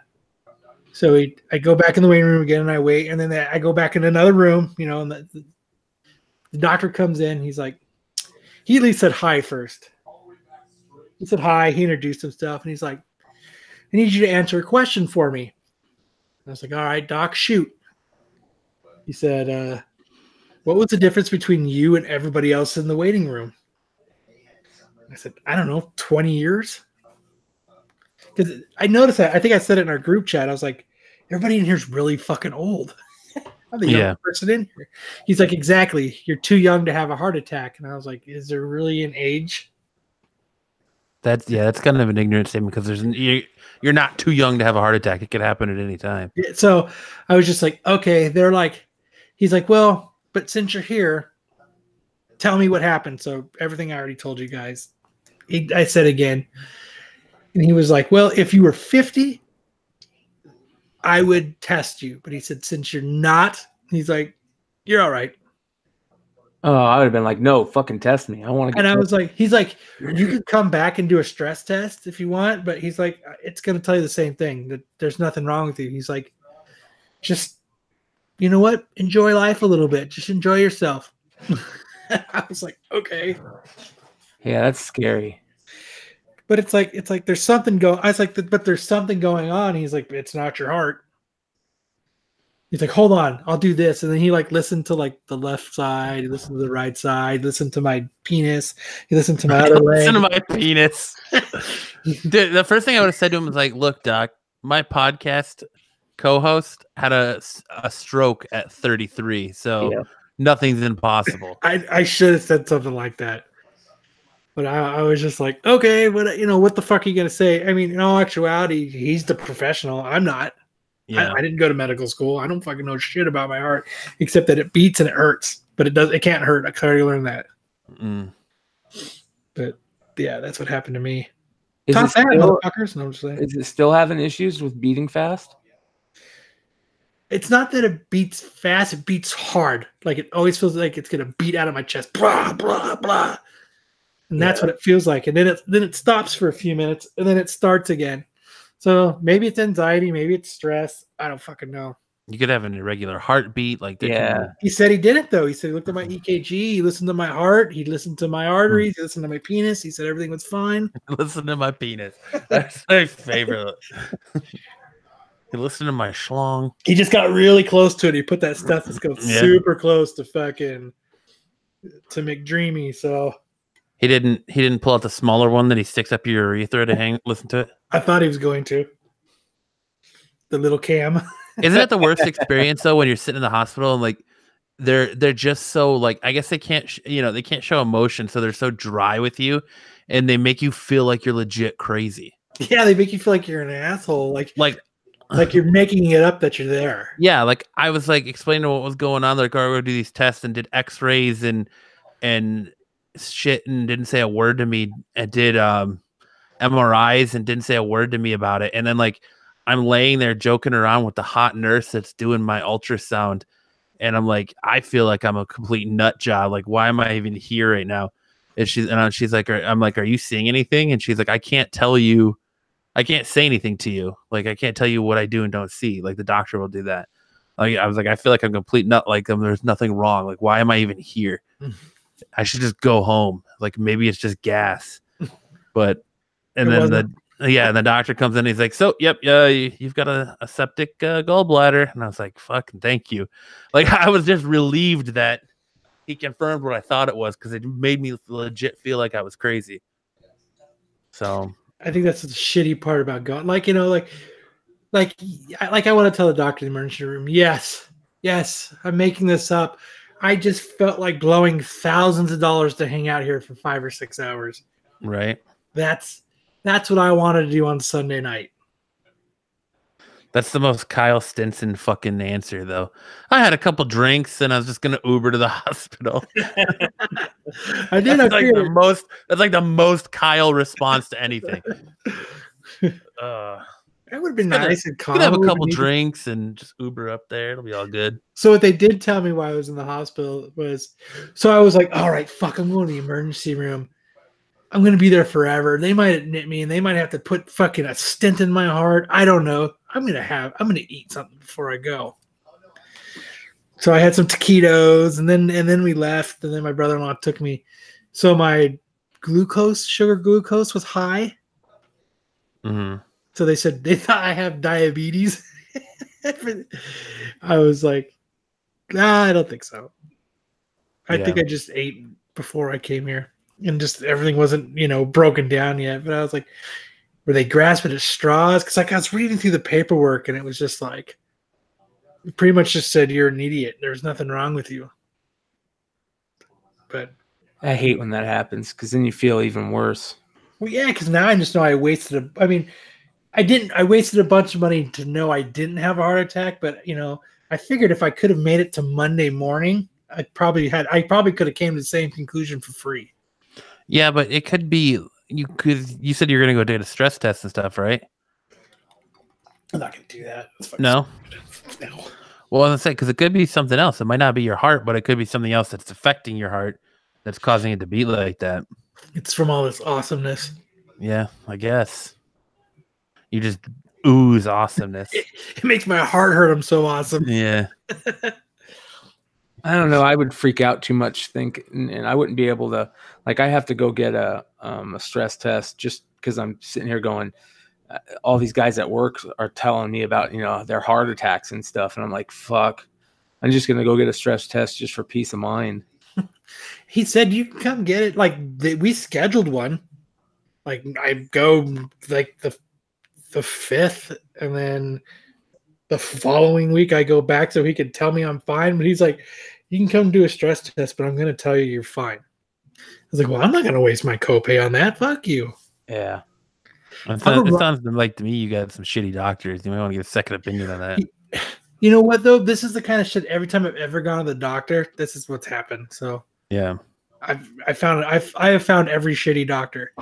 so I go back in the waiting room again, and I wait. And then I go back in another room, and the doctor comes in. He's like, he at least said hi first. He said hi. He introduced himself, and he's like, I need you to answer a question for me. And I was like, all right, doc, shoot. He said, what was the difference between you and everybody else in the waiting room? I said, I don't know, 20 years? Because I noticed that. I think I said it in our group chat. I was like, everybody in here is really fucking old. I'm the youngest person in here. He's like, exactly. You're too young to have a heart attack. And I was like, is there really an age? That's kind of an ignorant statement because you're not too young to have a heart attack. It could happen at any time. Yeah, so I was just like, okay. They're like, he's like, well, but since you're here, tell me what happened. So everything I already told you guys, I said again. And he was like, well, if you were 50, I would test you. But he said, since you're not, he's like, you're all right. Oh, I would have been like, no, fucking test me. I want to. And I was like, he's like, you could come back and do a stress test if you want. But he's like, it's going to tell you the same thing, that there's nothing wrong with you. He's like, just, you know what? Enjoy life a little bit. Just enjoy yourself. I was like, okay. Yeah, that's scary. But it's like there's something going. I was like, but there's something going on. He's like, it's not your heart. He's like, hold on, I'll do this. And then he like listened to like the left side, he listened to the right side, listened to my penis, he listened to my other leg. Listen to my penis. Dude, the first thing I would have said to him was like, look, Doc, my podcast co-host had a stroke at 33, so nothing's impossible. I should have said something like that. But I was just like, okay, but what the fuck are you gonna say? I mean, in all actuality, he's the professional. I'm not. Yeah. I didn't go to medical school. I don't fucking know shit about my heart, except that it beats and it hurts. But it can't hurt. I already learned that. But yeah, that's what happened to me. Top bad, motherfuckers. No, I'm just saying. Is it still having issues with beating fast? It's not that it beats fast, it beats hard. Like it always feels like it's gonna beat out of my chest. Blah, blah, blah. And that's what it feels like. And then it stops for a few minutes and then it starts again. So maybe it's anxiety, maybe it's stress. I don't fucking know. You could have an irregular heartbeat. Like he said he didn't though. He said he looked at my EKG, he listened to my heart, he listened to my arteries, he listened to my penis. He said everything was fine. Listen to my penis. That's my favorite. He listened to my schlong. He just got really close to it. He put that stethoscope super close to McDreamy. So he didn't pull out the smaller one that he sticks up your urethra to listen to it. I thought he was going to. The little cam. Isn't it the worst experience though when you're sitting in the hospital and like they're just so like I guess they can't they can't show emotion, so they're so dry with you, and they make you feel like you're legit crazy. Yeah, they make you feel like you're an asshole, like you're making it up that you're there. Yeah, like I was like explaining what was going on. They're like, "Oh, we're gonna do these tests," and did X-rays and shit, and didn't say a word to me. And did MRIs and didn't say a word to me about it. And then like I'm laying there joking around with the hot nurse that's doing my ultrasound, and I'm like, I feel like I'm a complete nut job. Like, why am I even here right now? And she's like, I'm like, are you seeing anything? And she's like, I can't tell you. I can't say anything to you. Like, I can't tell you what I do and don't see. Like, the doctor will do that. Like, I was like, I feel like I'm complete nut. Like, there's nothing wrong. Like, why am I even here? I should just go home. Like, maybe it's just gas. But, and then the doctor comes in. And he's like, so, yep, you've got a septic gallbladder. And I was like, fucking thank you. Like, I was just relieved that he confirmed what I thought it was, because it made me legit feel like I was crazy. So I think that's the shitty part about going. Like, I want to tell the doctor in the emergency room, yes, I'm making this up. I just felt like blowing thousands of dollars to hang out here for 5 or 6 hours. Right. That's what I wanted to do on Sunday night. That's the most Kyle Stinson fucking answer, though. I had a couple drinks and I was just gonna Uber to the hospital. I did. That's like the most Kyle response to anything. That would have been nice and calm. Could have a couple drinks and just Uber up there. It'll be all good. So what they did tell me while I was in the hospital was, so I was like, all right, fuck, I'm going to the emergency room. I'm going to be there forever. They might admit me and they might have to put fucking a stent in my heart. I don't know. I'm going to eat something before I go. So I had some taquitos and then we left, and then my brother-in-law took me. So my sugar glucose was high. Mm-hmm. So they said they thought I have diabetes. I was like, nah, I don't think so. I think I just ate before I came here. And just everything wasn't, broken down yet. But I was like, were they grasping at straws? Because I was reading through the paperwork, and it was just like, it pretty much just said you're an idiot. There's nothing wrong with you. But I hate when that happens, because then you feel even worse. Well, yeah, because now I just know I wasted I wasted a bunch of money to know I didn't have a heart attack. But I figured if I could have made it to Monday morning, I probably could have came to the same conclusion for free. Yeah, but it could be you said you're gonna go take a stress test and stuff, right? I'm not gonna do that. No. No. Well, I was gonna say, because it could be something else. It might not be your heart, but it could be something else that's affecting your heart that's causing it to beat like that. It's from all this awesomeness. Yeah, I guess. You just ooze awesomeness. It makes my heart hurt. I'm so awesome. Yeah. I don't know. I would freak out too much, and I wouldn't be able to. Like, I have to go get a stress test just because I'm sitting here going. All these guys at work are telling me about their heart attacks and stuff, and I'm like, fuck. I'm just gonna go get a stress test just for peace of mind. He said you can come get it. Like we scheduled one. Like I go like the 5th, and then the following week I go back so he could tell me I'm fine. But he's like, you can come do a stress test, but I'm going to tell you you're fine. I was like, well, I'm not going to waste my copay on that. Fuck you. Yeah. It sounds like to me you got some shitty doctors. You might want to get a second opinion on that. You know what, though? This is the kind of shit every time I've ever gone to the doctor, this is what's happened. So yeah. I have found every shitty doctor.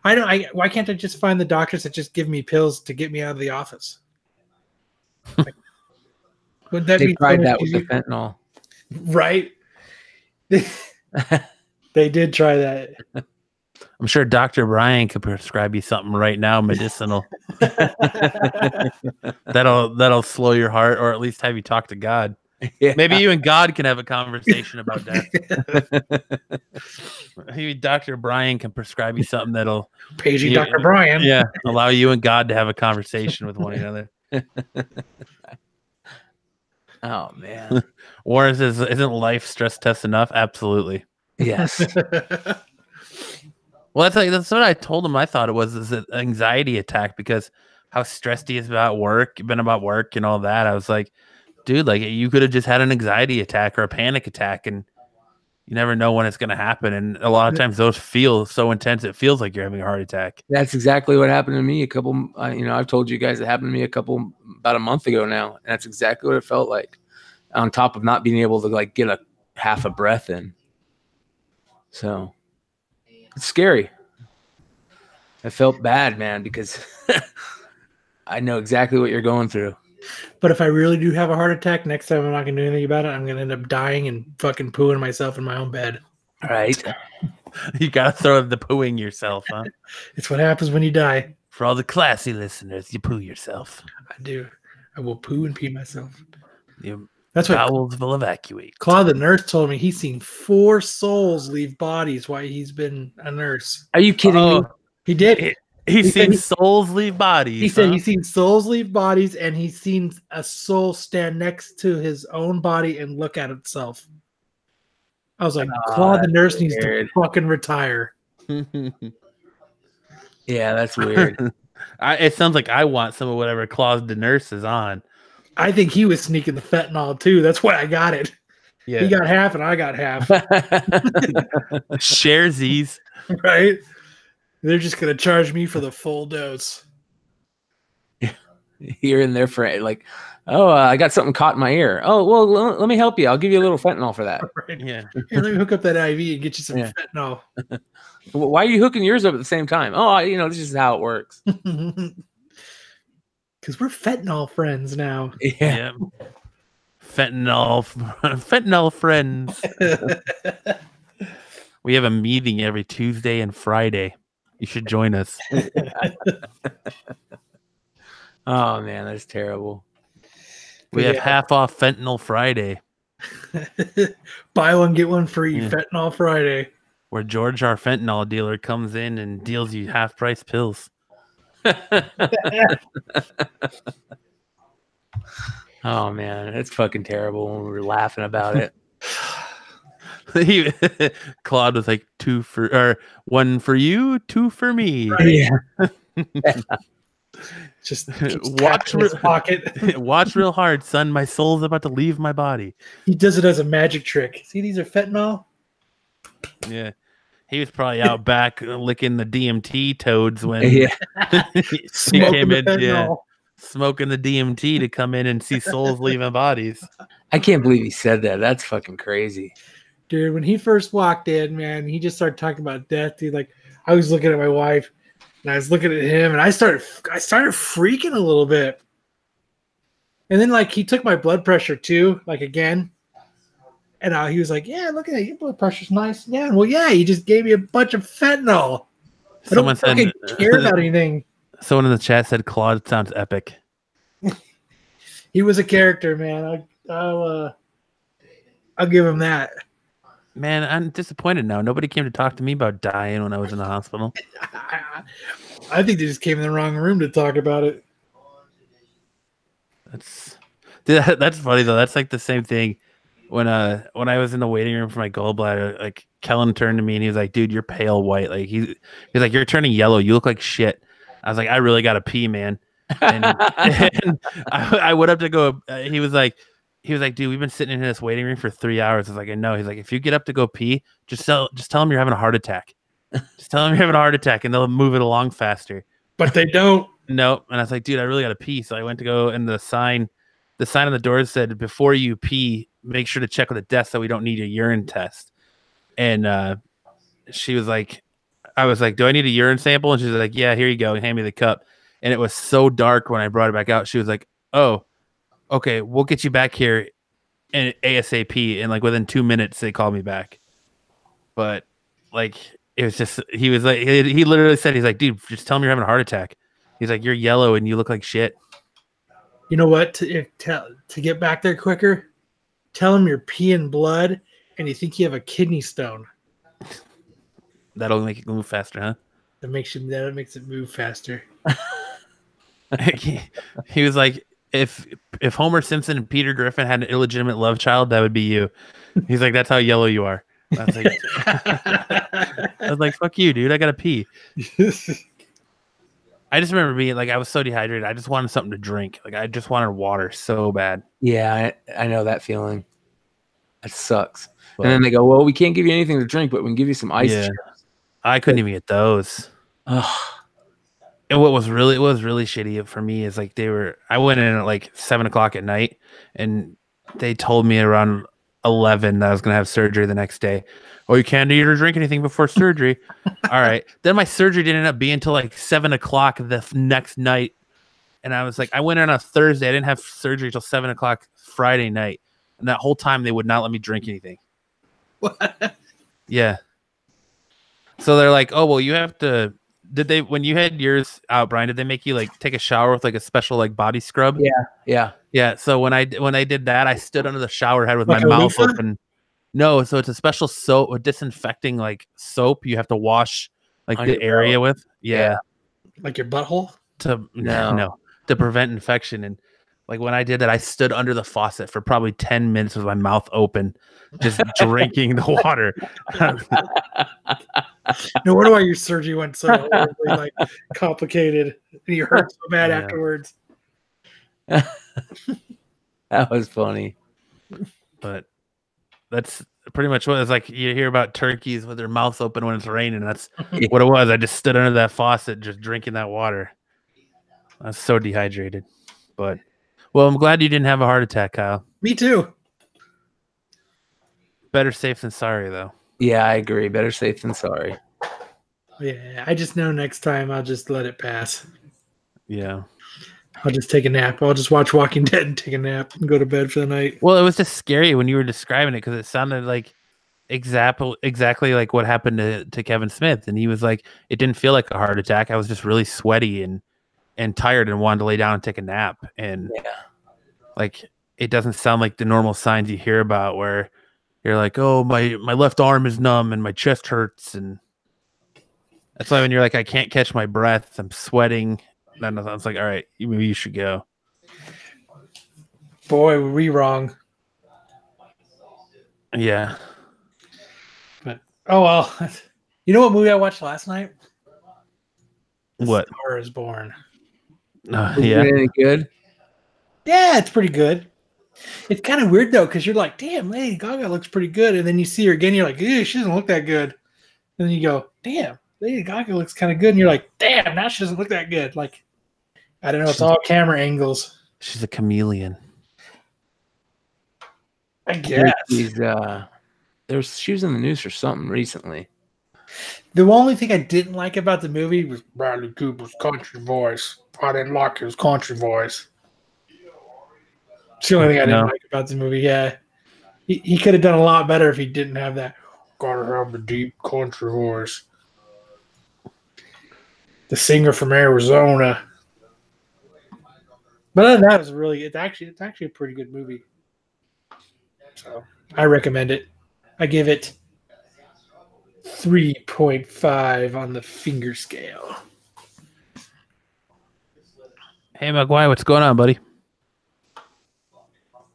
Why can't I just find the doctors that just give me pills to get me out of the office? Like, would that be tried that with the fentanyl, right? They did try that. I'm sure Dr. Brian could prescribe you something right now, medicinal. that'll slow your heart, or at least have you talk to God. Yeah. Maybe you and God can have a conversation about that. Maybe Dr. Brian can prescribe you something that'll paging Dr. Brian. Yeah, allow you and God to have a conversation with one another. Oh man. Warren says, isn't life stress test enough? Absolutely. Yes. Well, that's what I told him. I thought it was an anxiety attack because how stressed he is about work and all that. I was like, dude, like you could have just had an anxiety attack or a panic attack, and you never know when it's going to happen. And a lot of times those feel so intense, it feels like you're having a heart attack. That's exactly what happened to me I've told you guys it happened to me about a month ago now. And that's exactly what it felt like, on top of not being able to like get a half a breath in. So it's scary. I felt bad, man, because I know exactly what you're going through. But if I really do have a heart attack, next time I'm not going to do anything about it. I'm going to end up dying and fucking pooing myself in my own bed. Right. You got to throw the pooing yourself, huh? It's what happens when you die. For all the classy listeners, you poo yourself. I do. I will poo and pee myself. That's what bowels will evacuate. Claude, the nurse, told me he's seen 4 souls leave bodies while he's been a nurse. Are you kidding me? He did. He's seen souls leave bodies. He said he's seen souls leave bodies, and he's seen a soul stand next to his own body and look at itself. I was like, Claude, the nurse needs to fucking retire. Yeah, that's weird. It sounds like I want some of whatever Claude the nurse is on. I think he was sneaking the fentanyl too. That's why I got it. Yeah. He got half and I got half. Sharesies. Right? They're just going to charge me for the full dose. You're in there for like, I got something caught in my ear. Oh, well, let me help you. I'll give you a little fentanyl for that. Right. Yeah. Here, let me hook up that IV and get you some fentanyl. Why are you hooking yours up at the same time? Oh, this is how it works. Because we're fentanyl friends now. Yeah. Fentanyl friends. We have a meeting every Tuesday and Friday. You should join us. Oh, man, that's terrible. We have half off Fentanyl Friday. Buy one, get one free. Fentanyl Friday. Where George, our fentanyl dealer, comes in and deals you half-price pills. Oh, man, that's fucking terrible when we were laughing about it. Claude was like 1 for you, 2 for me. Right. Yeah. Just watch his pocket. Watch real hard, son. My soul's about to leave my body. He does it as a magic trick. See, these are fentanyl. Yeah, he was probably out back licking the DMT toads when he came in. Yeah, smoking the DMT to come in and see souls leaving bodies. I can't believe he said that. That's fucking crazy. Dude, when he first walked in, man, he just started talking about death. Dude, like I was looking at my wife and I was looking at him and I started freaking a little bit. And then like he took my blood pressure too, like again. And he was like, yeah, look at that. Your blood pressure's nice. Yeah, well, yeah, he just gave me a bunch of fentanyl. Someone I don't care about anything. Someone in the chat said Claude sounds epic. He was a character, man. I'll give him that. Man, I'm disappointed now. Nobody came to talk to me about dying when I was in the hospital. I think they just came in the wrong room to talk about it. That's funny though. That's like the same thing when I was in the waiting room for my gallbladder. Like Kellen turned to me and he was like, "Dude, you're pale white. Like he's like, you're turning yellow. You look like shit." I was like, "I really gotta pee, man." And I went up to go. He was like, "Dude, we've been sitting in this waiting room for 3 hours." I was like, "I know." He's like, "If you get up to go pee, just tell them you're having a heart attack. Just tell them you're having a heart attack, and they'll move it along faster." But they don't. Nope. And I was like, "Dude, I really gotta pee." So I went to go, and the sign on the door said, "Before you pee, make sure to check with the desk that we don't need a urine test." And she was like, I was like, "Do I need a urine sample?" And she was like, "Yeah, here you go." And hand me the cup. And it was so dark when I brought it back out. She was like, "Oh, okay, we'll get you back here and ASAP." And like within 2 minutes, they called me back. But like, it was just, he was like, he literally said, he's like, "Dude, just tell them you're having a heart attack." He's like, "You're yellow and you look like shit." You know what? To get back there quicker, tell them you're peeing blood and you think you have a kidney stone. That'll make it move faster, huh? That makes it move faster. He was like, if Homer Simpson and Peter Griffin had an illegitimate love child, that would be you. He's like, "That's how yellow you are." I was like, "Fuck you, dude. I gotta pee." I just remember being like, I was so dehydrated. I just wanted something to drink. Like I just wanted water so bad. Yeah, I know that feeling. It sucks. But, and then they go, "Well, we can't give you anything to drink, but we can give you some ice." Yeah. I couldn't even get those. And what was really shitty for me is like I went in at like 7:00 at night, and they told me around 11 that I was gonna have surgery the next day. "Oh, you can't eat or drink anything before surgery." All right. Then my surgery didn't end up being until like 7:00 the next night, and I was like, I went in on a Thursday. I didn't have surgery till 7:00 Friday night, and that whole time they would not let me drink anything. What? Yeah. So they're like, "Oh, well, you have to." When you had yours out, Brian, did they make you like take a shower with like a special like body scrub? Yeah. So when I did that, I stood under the shower head with Like my mouth loofah? open. No, so it's a special soap, a disinfecting like soap you have to wash like On the your area belly. with. Yeah. Like your butthole? No, to prevent infection. And like when I did that, I stood under the faucet for probably 10 minutes with my mouth open, just drinking the water. No wonder why your surgery went so horribly like complicated and you hurt so bad Yeah. afterwards. That was funny. But that's pretty much what it's like. You hear about turkeys with their mouths open when it's raining. That's what it was. I just stood under that faucet, just drinking that water. I was so dehydrated. But well, I'm glad you didn't have a heart attack, Kyle. Me too. Better safe than sorry, though. Yeah, I agree. Better safe than sorry. Yeah, I just know next time I'll just let it pass. Yeah. I'll just take a nap. I'll just watch Walking Dead and take a nap and go to bed for the night. Well, it was just scary when you were describing it because it sounded like exactly like what happened to Kevin Smith. And he was like, it didn't feel like a heart attack. I was just really sweaty and tired and wanted to lay down and take a nap. And like, it doesn't sound like the normal signs you hear about where you're like, "Oh, my left arm is numb and my chest hurts." And that's why when you're like, "I can't catch my breath, I'm sweating," then I was like, "All right, maybe you should go." Boy, were we wrong. Yeah. But oh well. You know what movie I watched last night? What? Star is Born. Was Yeah. it any good? Yeah, it's pretty good. It's kind of weird though, because you're like, "Damn, Lady Gaga looks pretty good," and then you see her again, you're like, "Ew, she doesn't look that good." And then you go, "Damn, Lady Gaga looks kind of good," and you're like, "Damn, now she doesn't look that good." Like, I don't know, it's all camera angles. She's a chameleon. I guess. She was in the news for something recently. The only thing I didn't like about the movie was Bradley Cooper's country voice. I didn't like his country voice. It's the only thing I didn't like about the movie. Yeah, he could have done a lot better if he didn't have that. Gotta have the deep country voice. The singer from Arizona. But other than that, it's actually a pretty good movie. So I recommend it. I give it 3.5 on the finger scale. Hey, McGuire, what's going on, buddy?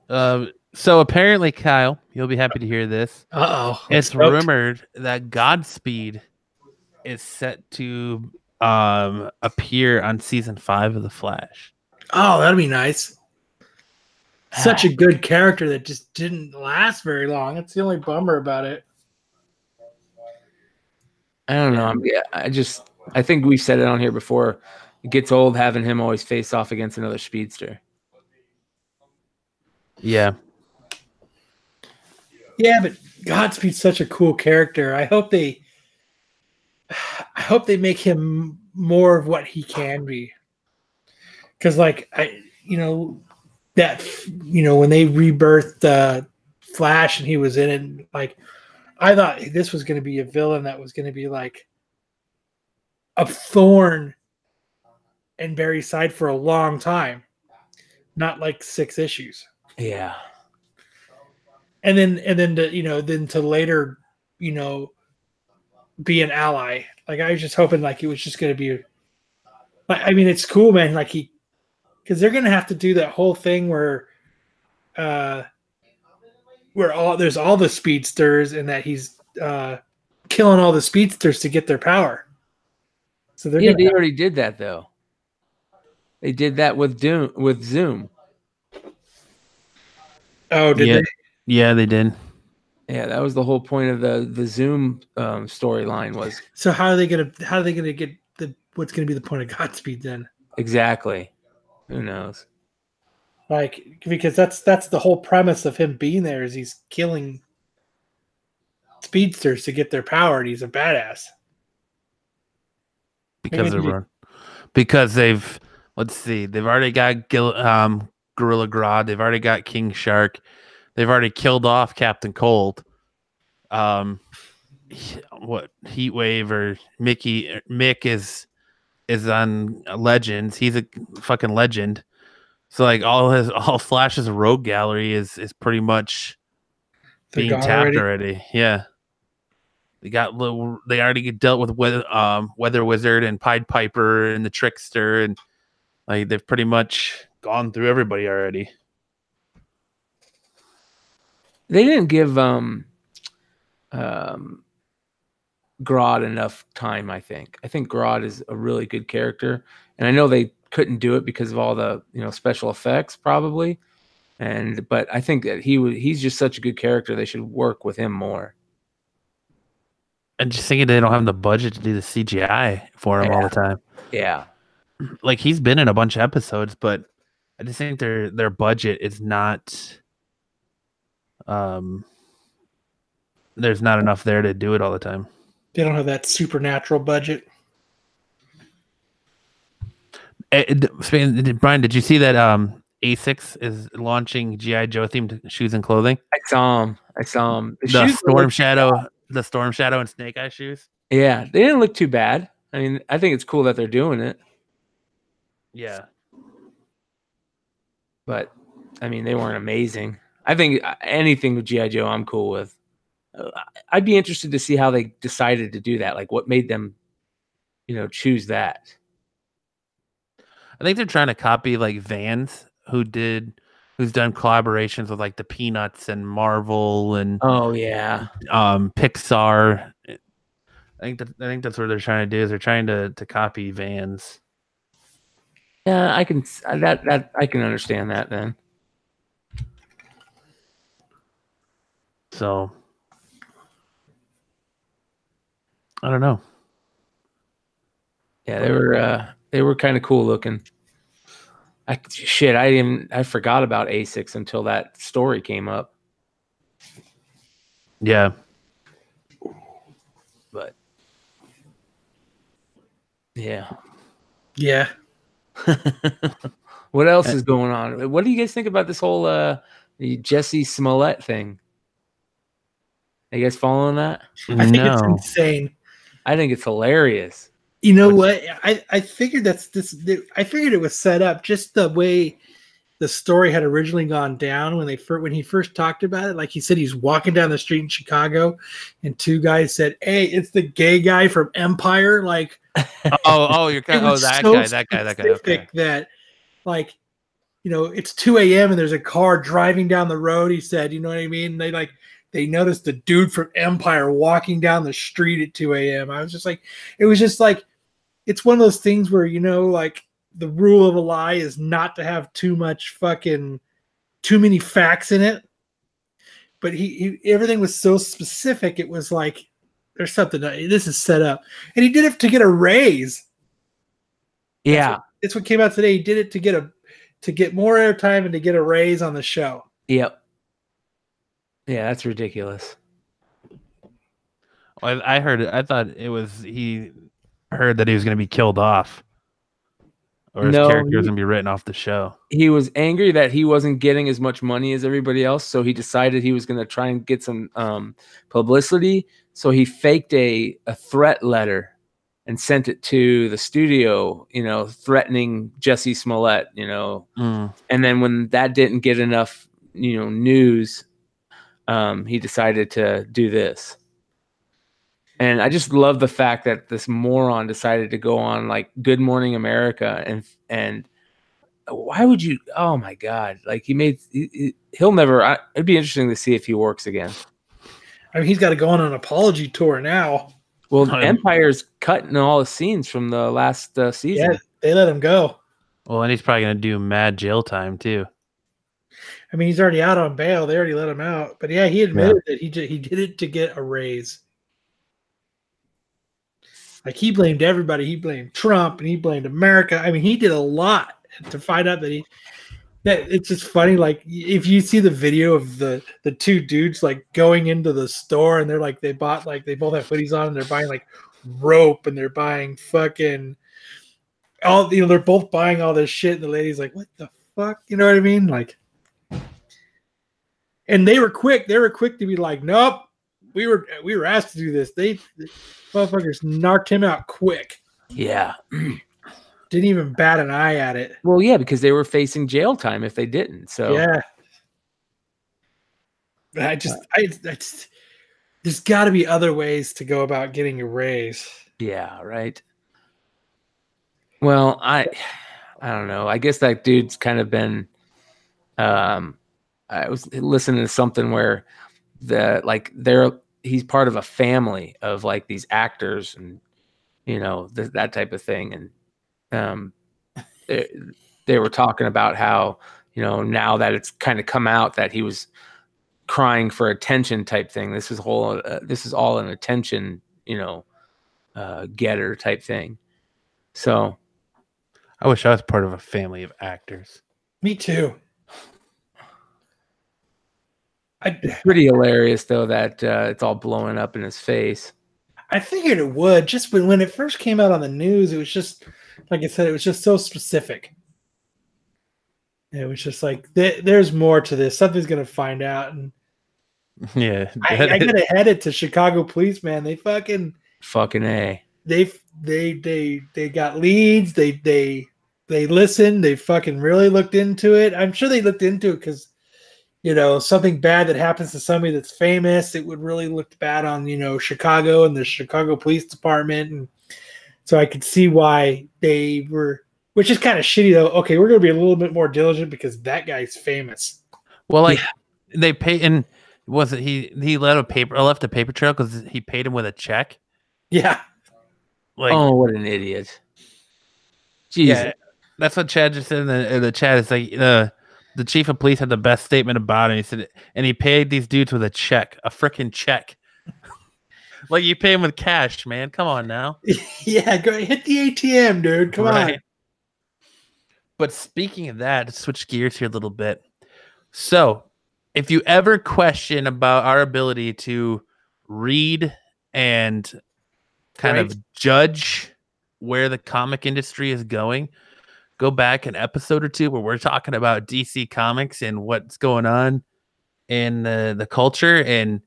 So apparently, Kyle, you'll be happy to hear this. Uh-oh. It's rumored that Godspeed is set to appear on season 5 of The Flash. Oh, that'd be nice. Such a good character that just didn't last very long. That's the only bummer about it. I don't know. I think we said it on here before. It gets old having him always face off against another speedster. Yeah. Yeah, but Godspeed's such a cool character. I hope they make him more of what he can be. Because, like, when they rebirthed Flash and he was in it, like, I thought this was going to be a villain that was going to be like a thorn in Barry's side for a long time, not like 6 issues. Yeah. And then to later, be an ally. Like, I was just hoping like it was just going to be. I mean, it's cool, man. Like because they're going to have to do that whole thing where there's all the speedsters and that he's killing all the speedsters to get their power. So they already did that though. They did that with Zoom. Oh, did they? Yeah, they did. Yeah, that was the whole point of the Zoom storyline was. So how are they gonna get what's gonna be the point of Godspeed then? Exactly. Who knows? Like, because that's the whole premise of him being there is he's killing speedsters to get their power, and he's a badass. Because they've already got Gorilla Grodd, they've already got King Shark, they've already killed off Captain Cold. Heatwave or Mick is on Legends. He's a fucking legend. So like all Flash's rogue gallery is pretty much being tapped already. Yeah. They already dealt with Weather Wizard and Pied Piper and the Trickster, and like they've pretty much gone through everybody already. They didn't give Grodd enough time, I think. I think Grodd is a really good character, and I know they couldn't do it because of all the special effects probably, but I think that he's just such a good character. They should work with him more. And just thinking they don't have the budget to do the CGI for him all the time. Yeah. Like he's been in a bunch of episodes, but I just think their budget is not there's not enough there to do it all the time. They don't have that supernatural budget. Brian, did you see that Asics is launching G.I. Joe themed shoes and clothing? I saw him. The Storm Shadow and Snake Eye shoes. Yeah, they didn't look too bad. I mean, I think it's cool that they're doing it. Yeah. But, I mean, they weren't amazing. I think anything with G.I. Joe I'm cool with. I'd be interested to see how they decided to do that. Like, what made them, choose that? I think they're trying to copy, like, Vans, who's done collaborations with, like, the Peanuts and Marvel and Pixar. I think that's what they're trying to do. Is they're trying to copy Vans. Yeah, I can understand that then. So I don't know. Yeah, they were kind of cool looking. I forgot about Asics until that story came up. Yeah. But yeah. Yeah. What else is going on? What do you guys think about this whole the Jesse Smollett thing? Are you guys following that? I think it's insane. I think it's hilarious. You know what? I figured I figured it was set up just the way the story had originally gone down when he first talked about it. Like he said, he's walking down the street in Chicago, and two guys said, "Hey, it's the gay guy from Empire." Like, you're kind of, that guy. Okay. That, like, it's 2 a.m. and there's a car driving down the road. He said, you know what I mean? They noticed the dude from Empire walking down the street at 2 a.m. I was just like, it was just like, it's one of those things where, like, the rule of a lie is not to have too many facts in it. But he everything was so specific. It was like, there's something, this is set up. And he did it to get a raise. Yeah. That's what came out today. He did it to get more airtime and to get a raise on the show. Yep. Yeah, that's ridiculous. I heard it. I thought it was he heard that he was going to be killed off, or his character was going to be written off the show. He was angry that he wasn't getting as much money as everybody else, so he decided he was going to try and get some publicity. So he faked a threat letter and sent it to the studio, threatening Jesse Smollett, And then when that didn't get enough, news, he decided to do this. And I just love the fact that this moron decided to go on like Good Morning America and why would you? Oh my God! Like he'll never. It'd be interesting to see if he works again. I mean, he's got to go on an apology tour now. Well, Empire's cutting all the scenes from the last season. Yeah, they let him go. Well, and he's probably going to do mad jail time too. I mean, he's already out on bail. They already let him out. But yeah, he admitted that he did it to get a raise. Like, he blamed everybody. He blamed Trump and he blamed America. I mean, he did a lot to find out that it's just funny. Like, if you see the video of the two dudes like going into the store and they're like, they both have hoodies on and they're buying like rope and they're buying fucking all, they're both buying all this shit. And the lady's like, what the fuck? You know what I mean? Like, and they were quick to be like, nope, we were asked to do this. The motherfuckers knocked him out quick. Yeah. Didn't even bat an eye at it. Well, yeah, because they were facing jail time if they didn't. So yeah. I just there's got to be other ways to go about getting a raise. Yeah, right. Well, I don't know. I guess that dude's kind of been. I was listening to something where he's part of a family of like these actors and that type of thing, and they were talking about how now that it's kind of come out that he was crying for attention type thing. This is all an attention getter type thing. So I wish I was part of a family of actors. Me too. It's pretty hilarious though that it's all blowing up in his face. I figured it would. Just when it first came out on the news, it was just, like I said, it was just so specific. And it was just like, there's more to this. Something's going to find out. And yeah, I got to head it to Chicago police, man. They fucking A. They got leads. They listened. They fucking really looked into it. I'm sure they looked into it because, something bad that happens to somebody that's famous, it would really look bad on, Chicago and the Chicago Police Department. And so I could see why they were, which is kind of shitty though. Okay, we're going to be a little bit more diligent because that guy's famous. Well, they pay, and wasn't he left a paper trail because he paid him with a check? Yeah. Like, oh, what an idiot. Jesus. Yeah, that's what Chad just said in the chat. It's like, the chief of police had the best statement about it. He said, and he paid these dudes with a check, a freaking check. Like, you pay him with cash, man. Come on now. Yeah, go hit the ATM, dude. Come on. But speaking of that, let's switch gears here a little bit. So, if you ever question about our ability to read and kind of judge where the comic industry is going, go back an episode or two where we're talking about DC Comics and what's going on in the culture, and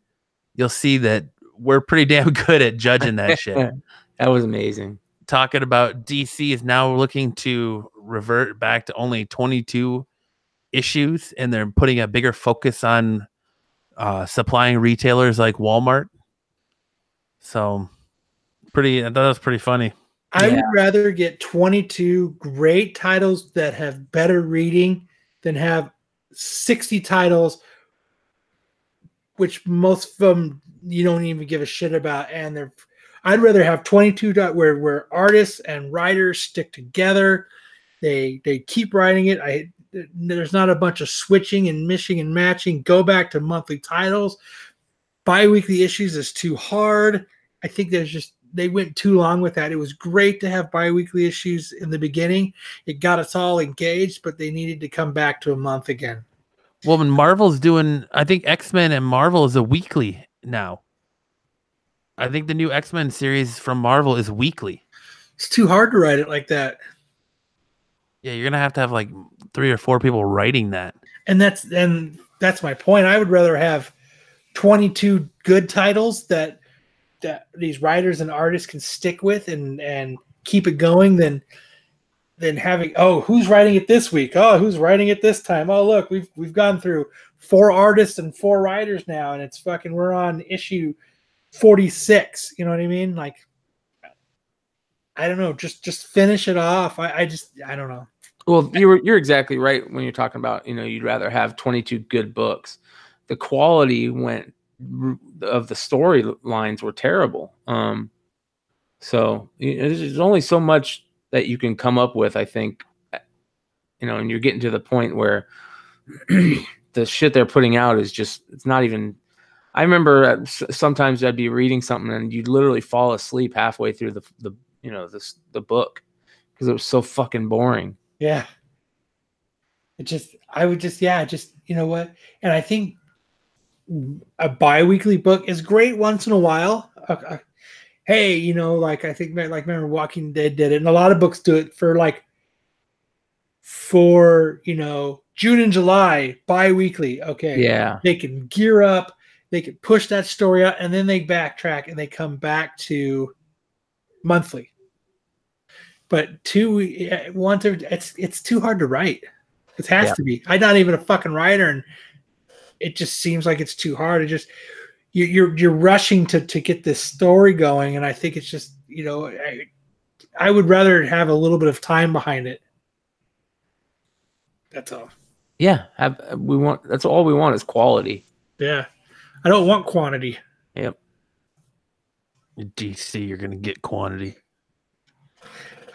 you'll see that we're pretty damn good at judging that shit. That was amazing. Talking about DC is now looking to revert back to only 22 issues, and they're putting a bigger focus on supplying retailers like Walmart. So I thought that was pretty funny. I would rather get 22 great titles that have better reading than have 60 titles, which most of them you don't even give a shit about. And I'd rather have 22 where artists and writers stick together. They keep writing it. There's not a bunch of switching and mishing and matching. Go back to monthly titles. Bi-weekly issues is too hard. I think they went too long with that. It was great to have bi-weekly issues in the beginning. It got us all engaged, but they needed to come back to a month again. Well, when Marvel's doing, I think X-Men and Marvel is a weekly now. I think the new X-Men series from Marvel is weekly. It's too hard to write it like that. Yeah, you're gonna have to have like 3 or 4 people writing that. And that's my point. I would rather have 22 good titles that these writers and artists can stick with and keep it going than having, who's writing it this week? Oh, who's writing it this time? Oh, look, we've gone through 4 artists and 4 writers now, and it's we're on issue 46. You know what I mean? Like, I don't know, just finish it off. I don't know. Well, you're exactly right when you're talking about, you'd rather have 22 good books. The quality of the storylines were terrible. So there's only so much that you can come up with, I think, and you're getting to the point where the shit they're putting out is just, it's not even, I remember sometimes I'd be reading something and you'd literally fall asleep halfway through the book because it was so fucking boring. Yeah. I would just, you know what? And I think a bi-weekly book is great once in a while. Hey, I think remember Walking Dead did it, and a lot of books do it for June and July bi-weekly. Okay. Yeah. They can gear up, they can push that story out, and then they backtrack and they come back to monthly. But it's too hard to write. It has to be. I'm not even a fucking writer, and it just seems like it's too hard. It just you're rushing to get this story going, and I think it's just I would rather have a little bit of time behind it. That's all. Yeah, that's all we want is quality. Yeah, I don't want quantity. Yep. DC, you're gonna get quantity.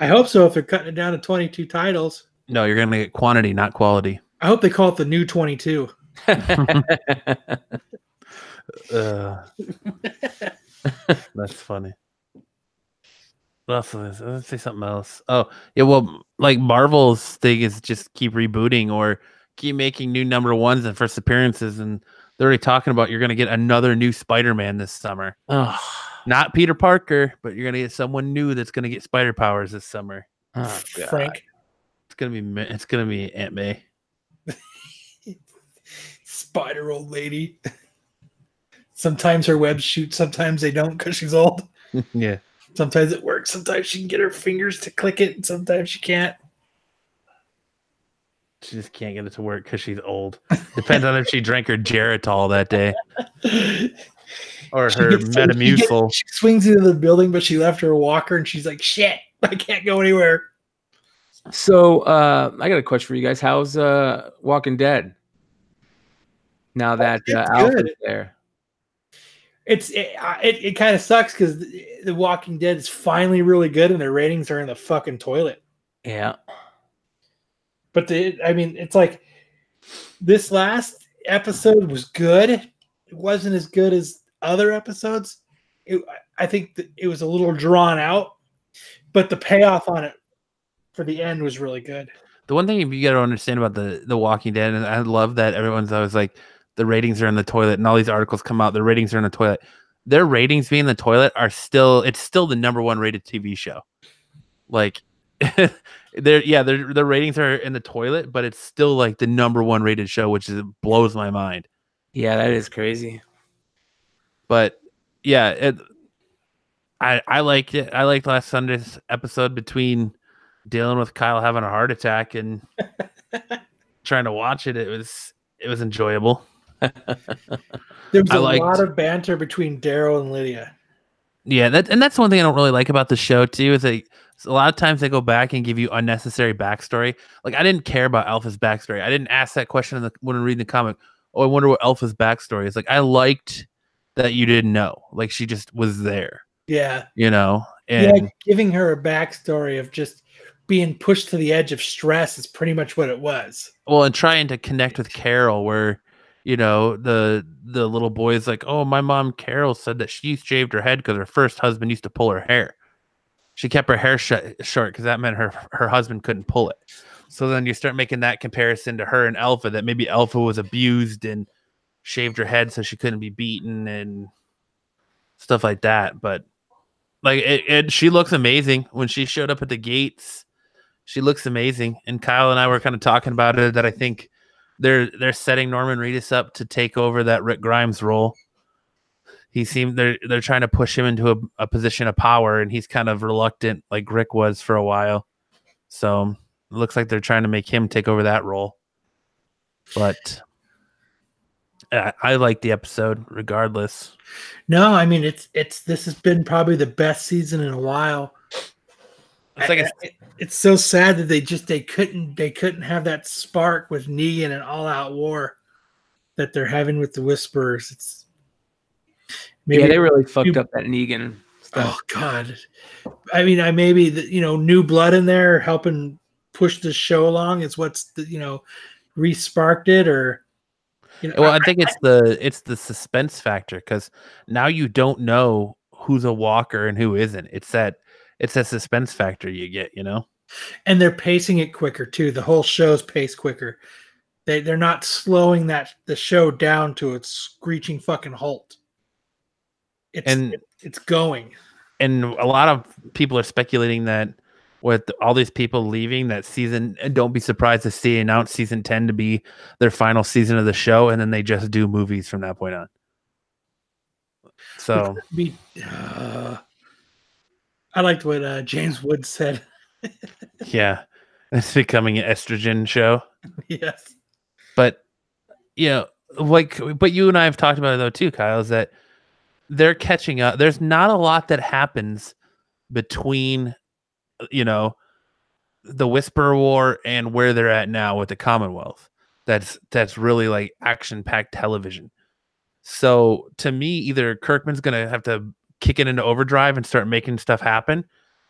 I hope so. If they're cutting it down to 22 titles. No, you're gonna get quantity, not quality. I hope they call it the new 22. That's funny. What else is this? Let's say something else. Oh, yeah. Well, like Marvel's thing is just keep rebooting or keep making new number ones and first appearances, and they're already talking about you're gonna get another new Spider-Man this summer. Oh. Not Peter Parker, but you're gonna get someone new that's gonna get spider powers this summer. Oh, God. Frank. It's gonna be Aunt May. Spider old lady. Sometimes her webs shoot, sometimes they don't because she's old. Yeah. Sometimes it works. Sometimes she can get her fingers to click it, and sometimes she can't. She just can't get it to work because she's old. Depends on if she drank her Geritol that day. Or her Metamucil. She swings into the building, but she left her walker, and she's like, shit, I can't go anywhere. So I got a question for you guys. How's Walking Dead? Now that Alfred's there. It kind of sucks because the Walking Dead is finally really good, and their ratings are in the fucking toilet. Yeah. But it's like this last episode was good. It wasn't as good as other episodes. I think that it was a little drawn out, but the payoff on it for the end was really good. The one thing you got to understand about the Walking Dead, and I love that everyone's always like, the ratings are in the toilet, and all these articles come out, the ratings are in the toilet. Their ratings being in the toilet it's still the number 1 rated TV show. Like, their ratings are in the toilet, but it's still like the number 1 rated show, which blows my mind. Yeah, that is crazy. But yeah, I liked it. I liked last Sunday's episode between dealing with Kyle having a heart attack and trying to watch it. It was enjoyable. There was I a liked- lot of banter between Daryl and Lydia. Yeah, that's one thing I don't really like about the show too. Is a lot of times they go back and give you unnecessary backstory. Like I didn't care about Alpha's backstory. I didn't ask that question when reading the comic. Oh, I wonder what Alpha's backstory is. Like I liked that you didn't know. Like she just was there. Yeah. You know, Yeah, and giving her a backstory of just being pushed to the edge of stress is pretty much what it was. well, and trying to connect with Carol, where you know the little boy is like, oh, my mom Carol said that she shaved her head because her first husband used to pull her hair. She kept her hair short because that meant her husband couldn't pull it. So then you start making that comparison to her and Alpha, that maybe Alpha was abused and shaved her head so she couldn't be beaten and stuff like that. But like she looks amazing when she showed up at the gates. She looks amazing. And Kyle and I were kind of talking about it, that I think they're setting Norman Reedus up to take over that Rick Grimes role. They're trying to push him into a position of power, and he's kind of reluctant, like Rick was for a while. So it looks like they're trying to make him take over that role. But I like the episode regardless. No, I mean this has been probably the best season in a while. It's so sad that they couldn't have that spark with Negan and All Out War that they're having with the Whisperers. It's maybe they really fucked up that Negan stuff. Oh God, I mean, maybe new blood in there helping push the show along is what's re-sparked it, or well, I think it's the suspense factor, because now you don't know who's a walker and who isn't. It's that suspense factor you get, and they're pacing it quicker too. The whole show's paced quicker. They're not slowing the show down to its screeching fucking halt. It's going. And a lot of people are speculating that with all these people leaving that season, don't be surprised to see announce season 10 to be their final season of the show, and then they just do movies from that point on. So I liked what James Woods said. Yeah, it's becoming an estrogen show. Yes. But but you and I have talked about it though too, Kyle, is that they're catching up. There's not a lot that happens between the Whisper War and where they're at now with the Commonwealth. That's really like action-packed television. So to me, either Kirkman's gonna have to kick it into overdrive and start making stuff happen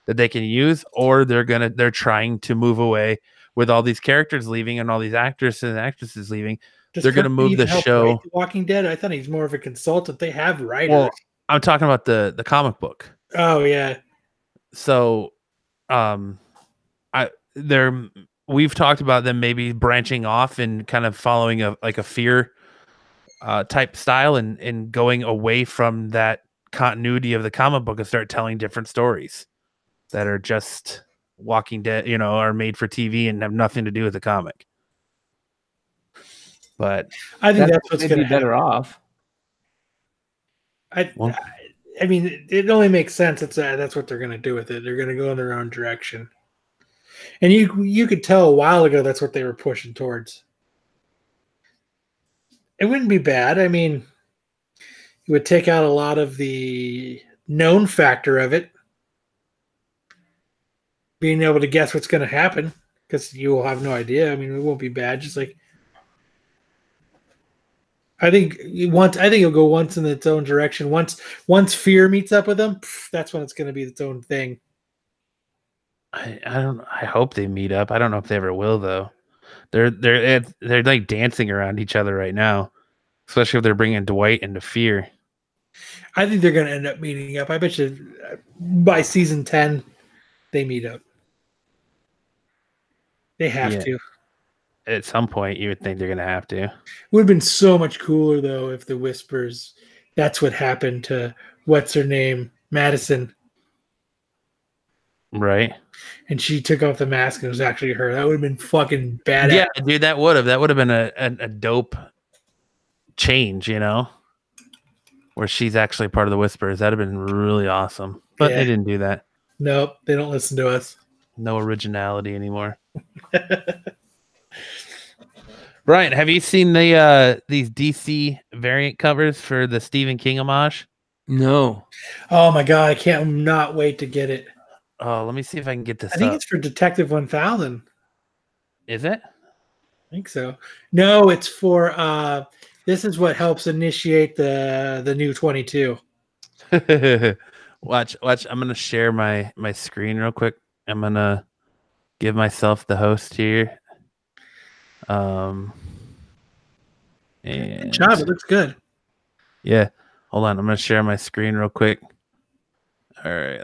that they can use, or they're trying to move away with all these characters leaving and all these actors and actresses leaving. They're going to move the show. Walking Dead. I thought he's more of a consultant. They have writers. Well, I'm talking about the comic book. Oh yeah. So, we've talked about them maybe branching off and kind of following a fear type style and going away from that continuity of the comic book and start telling different stories that are just Walking Dead, are made for TV and have nothing to do with the comic. But I think that's what's going to be better off. I mean, it only makes sense. That's what they're going to do with it. They're going to go in their own direction. And you could tell a while ago that's what they were pushing towards. It wouldn't be bad. I mean, it would take out a lot of the known factor of it. Being able to guess what's going to happen, because you will have no idea. I mean, it won't be bad. Just like I think it'll go once in its own direction. Once fear meets up with them, that's when it's going to be its own thing. I hope they meet up. I don't know if they ever will though. They're like dancing around each other right now, especially if they're bringing Dwight into fear. I think they're going to end up meeting up. I bet you by season 10 they meet up. They have to. At some point, you would think they're going to have to. It would have been so much cooler, though, if the Whispers, that's what happened to, what's her name, Madison. Right. And she took off the mask and it was actually her. That would have been fucking badass. Yeah, dude, that would have been a dope change, where she's actually part of the Whispers. That'd have been really awesome. But they didn't do that. Nope, they don't listen to us. No originality anymore. Brian, have you seen the these DC variant covers for the Stephen King homage? No. Oh my god, I can't not wait to get it. Oh, let me see if I can get this I think up. it's for Detective 1000. Is it? I think so. No, it's for this is what helps initiate the new 22. Watch. I'm gonna share my screen real quick. I'm gonna give myself the host here. And Good job. It looks good. yeah, hold on. I'm gonna share my screen real quick. All right,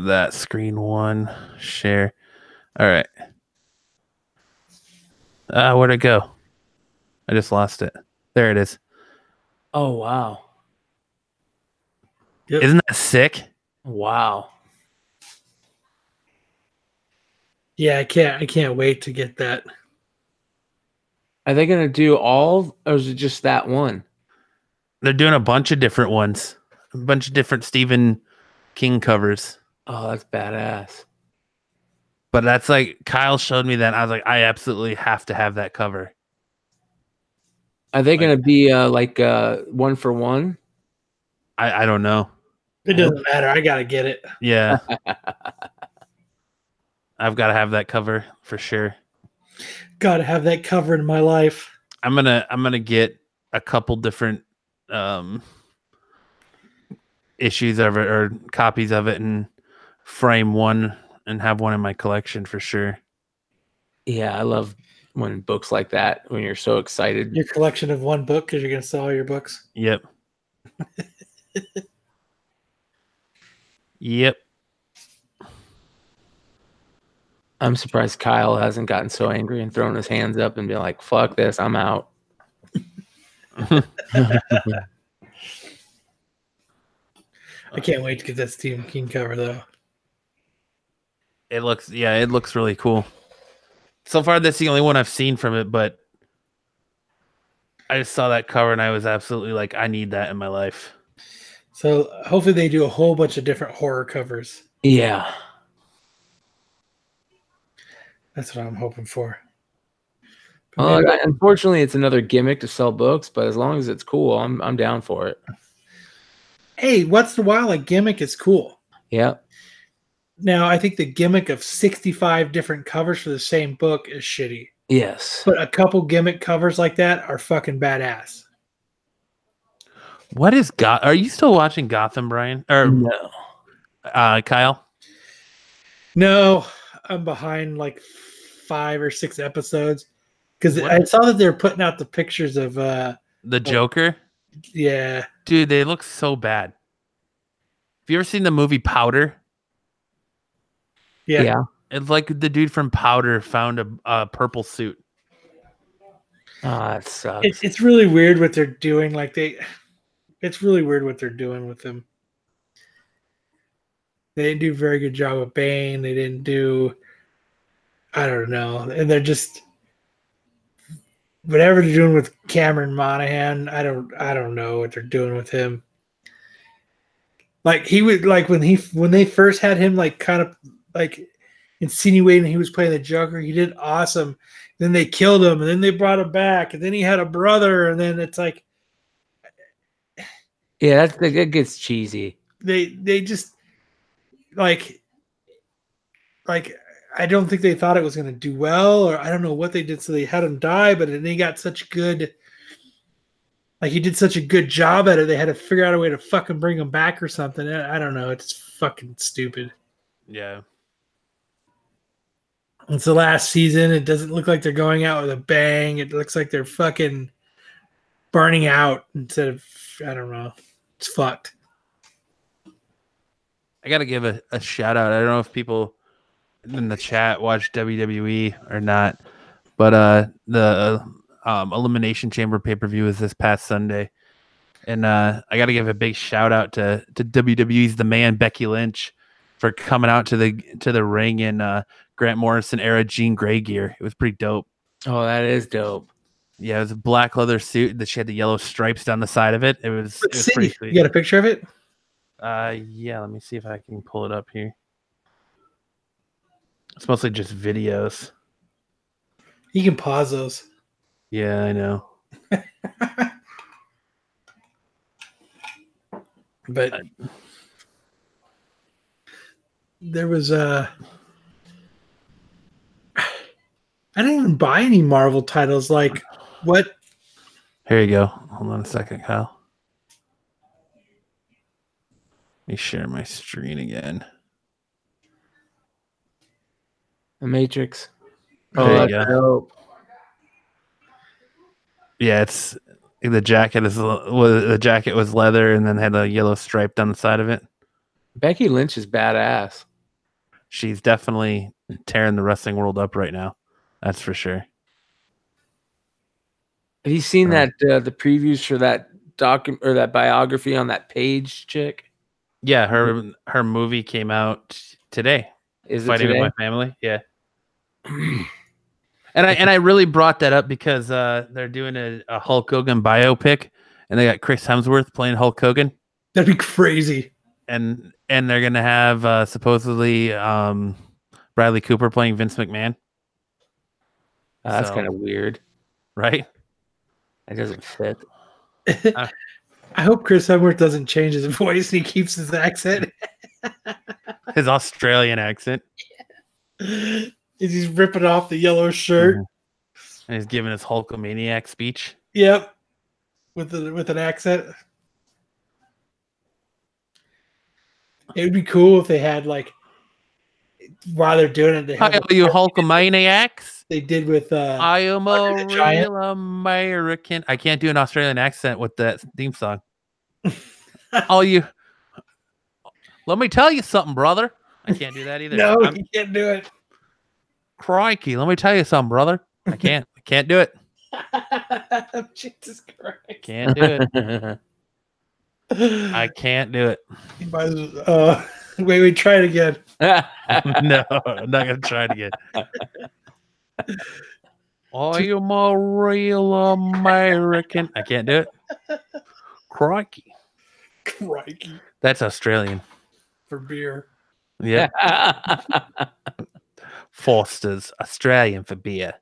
that screen one share. All right. Where'd it go? I just lost it. There it is. Oh wow. Yep. Isn't that sick? Wow. Yeah, I can't wait to get that. Are they gonna do all, or is it just that one? They're doing a bunch of different ones, a bunch of different Stephen King covers. Oh, that's badass. But that's like Kyle showed me that. And I was like, I absolutely have to have that cover. Are they gonna be like one for one? I don't know. It doesn't matter. I gotta get it. Yeah. I've got to have that cover for sure. Gotta have that covered in my life. I'm gonna get a couple different issues of it or copies of it and frame one and have one in my collection for sure. Yeah, I love when books like that, when you're so excited. Your collection of one book because you're gonna sell all your books. Yep. Yep. I'm surprised Kyle hasn't gotten so angry and thrown his hands up and been like, fuck this, I'm out. I can't wait to get that Stephen King cover though. It looks really cool. So far, that's the only one I've seen from it, but I just saw that cover and I was absolutely like, I need that in my life. So hopefully they do a whole bunch of different horror covers. Yeah. That's what I'm hoping for. Well, unfortunately, it's another gimmick to sell books, but as long as it's cool, I'm down for it. Hey, once in a while, a gimmick is cool. Yeah. Now, I think the gimmick of 65 different covers for the same book is shitty. Yes. But a couple gimmick covers like that are fucking badass. What is Are you still watching Gotham, Brian? Or no. Kyle? No, I'm behind like 5 or 6 episodes because I saw that they were putting out the pictures of the Joker. Yeah, dude, they look so bad. Have you ever seen the movie Powder? Yeah. It's like the dude from Powder found a purple suit. Oh, that sucks. It's really weird what they're doing. It's really weird what they're doing with them. They didn't do a very good job with Bane. They didn't do, I don't know. And they're just, whatever they're doing with Cameron Monaghan, I don't know what they're doing with him. Like he would when they first had him like kind of like insinuating he was playing the Joker, he did awesome. Then they killed him, and then they brought him back, and then he had a brother, and then it's like, yeah, that gets cheesy. They just like I don't think they thought it was going to do well, or I don't know what they did, so they had him die. But then they got such good, like he did such a good job at it, they had to figure out a way to fucking bring him back or something. I don't know. It's fucking stupid. Yeah. It's the last season. It doesn't look like they're going out with a bang. It looks like they're fucking burning out instead of, I don't know. It's fucked. I got to give a shout out. I don't know if people in the chat watch WWE or not, but the Elimination Chamber pay-per-view was this past Sunday. And I got to give a big shout out to WWE's The Man, Becky Lynch, for coming out to the ring in Grant Morrison era Jean Grey gear. It was pretty dope. Oh, that is dope. Yeah, it was a black leather suit that she had the yellow stripes down the side of it. It was pretty sweet. You got a picture of it? Yeah, let me see if I can pull it up here. It's mostly just videos. You can pause those. Yeah, I know. But there was I didn't even buy any Marvel titles. Like, what? Here you go. Hold on a second, Kyle. Let me share my screen again. The Matrix. There Oh, you that's go. dope. Yeah, it's the jacket was leather and then had a yellow stripe down the side of it. Becky Lynch is badass. She's definitely tearing the wrestling world up right now. That's for sure. Have you seen that the previews for that or that biography on that Paige chick? Yeah, her movie came out today. Is it Fighting today? with My Family. Yeah. And I really brought that up because they're doing a Hulk Hogan biopic, and they got Chris Hemsworth playing Hulk Hogan, That'd be crazy. and they're gonna have supposedly Bradley Cooper playing Vince McMahon. That's So- kind of weird. Right? That doesn't fit. I hope Chris Hemsworth doesn't change his voice and he keeps his accent. His Australian accent. He's ripping off the yellow shirt. And he's giving his Hulkamaniac speech. Yep, with an accent. It would be cool if they had like while they're doing it. They Hi, have all you Hulkamaniacs. they did with I am a Andre the Giant. real American. I can't do an Australian accent with that theme song. All you. Let me tell you something, brother. I can't do that either. No, you can't do it. Crikey, let me tell you something, brother. I can't do it. Jesus Christ. Can't do it. I can't do it. You might as well- wait, try it again. No, I'm not gonna try it again. I am a real American. I can't do it. Crikey. Crikey. That's Australian. For beer. Yeah. Foster's Australian for beer.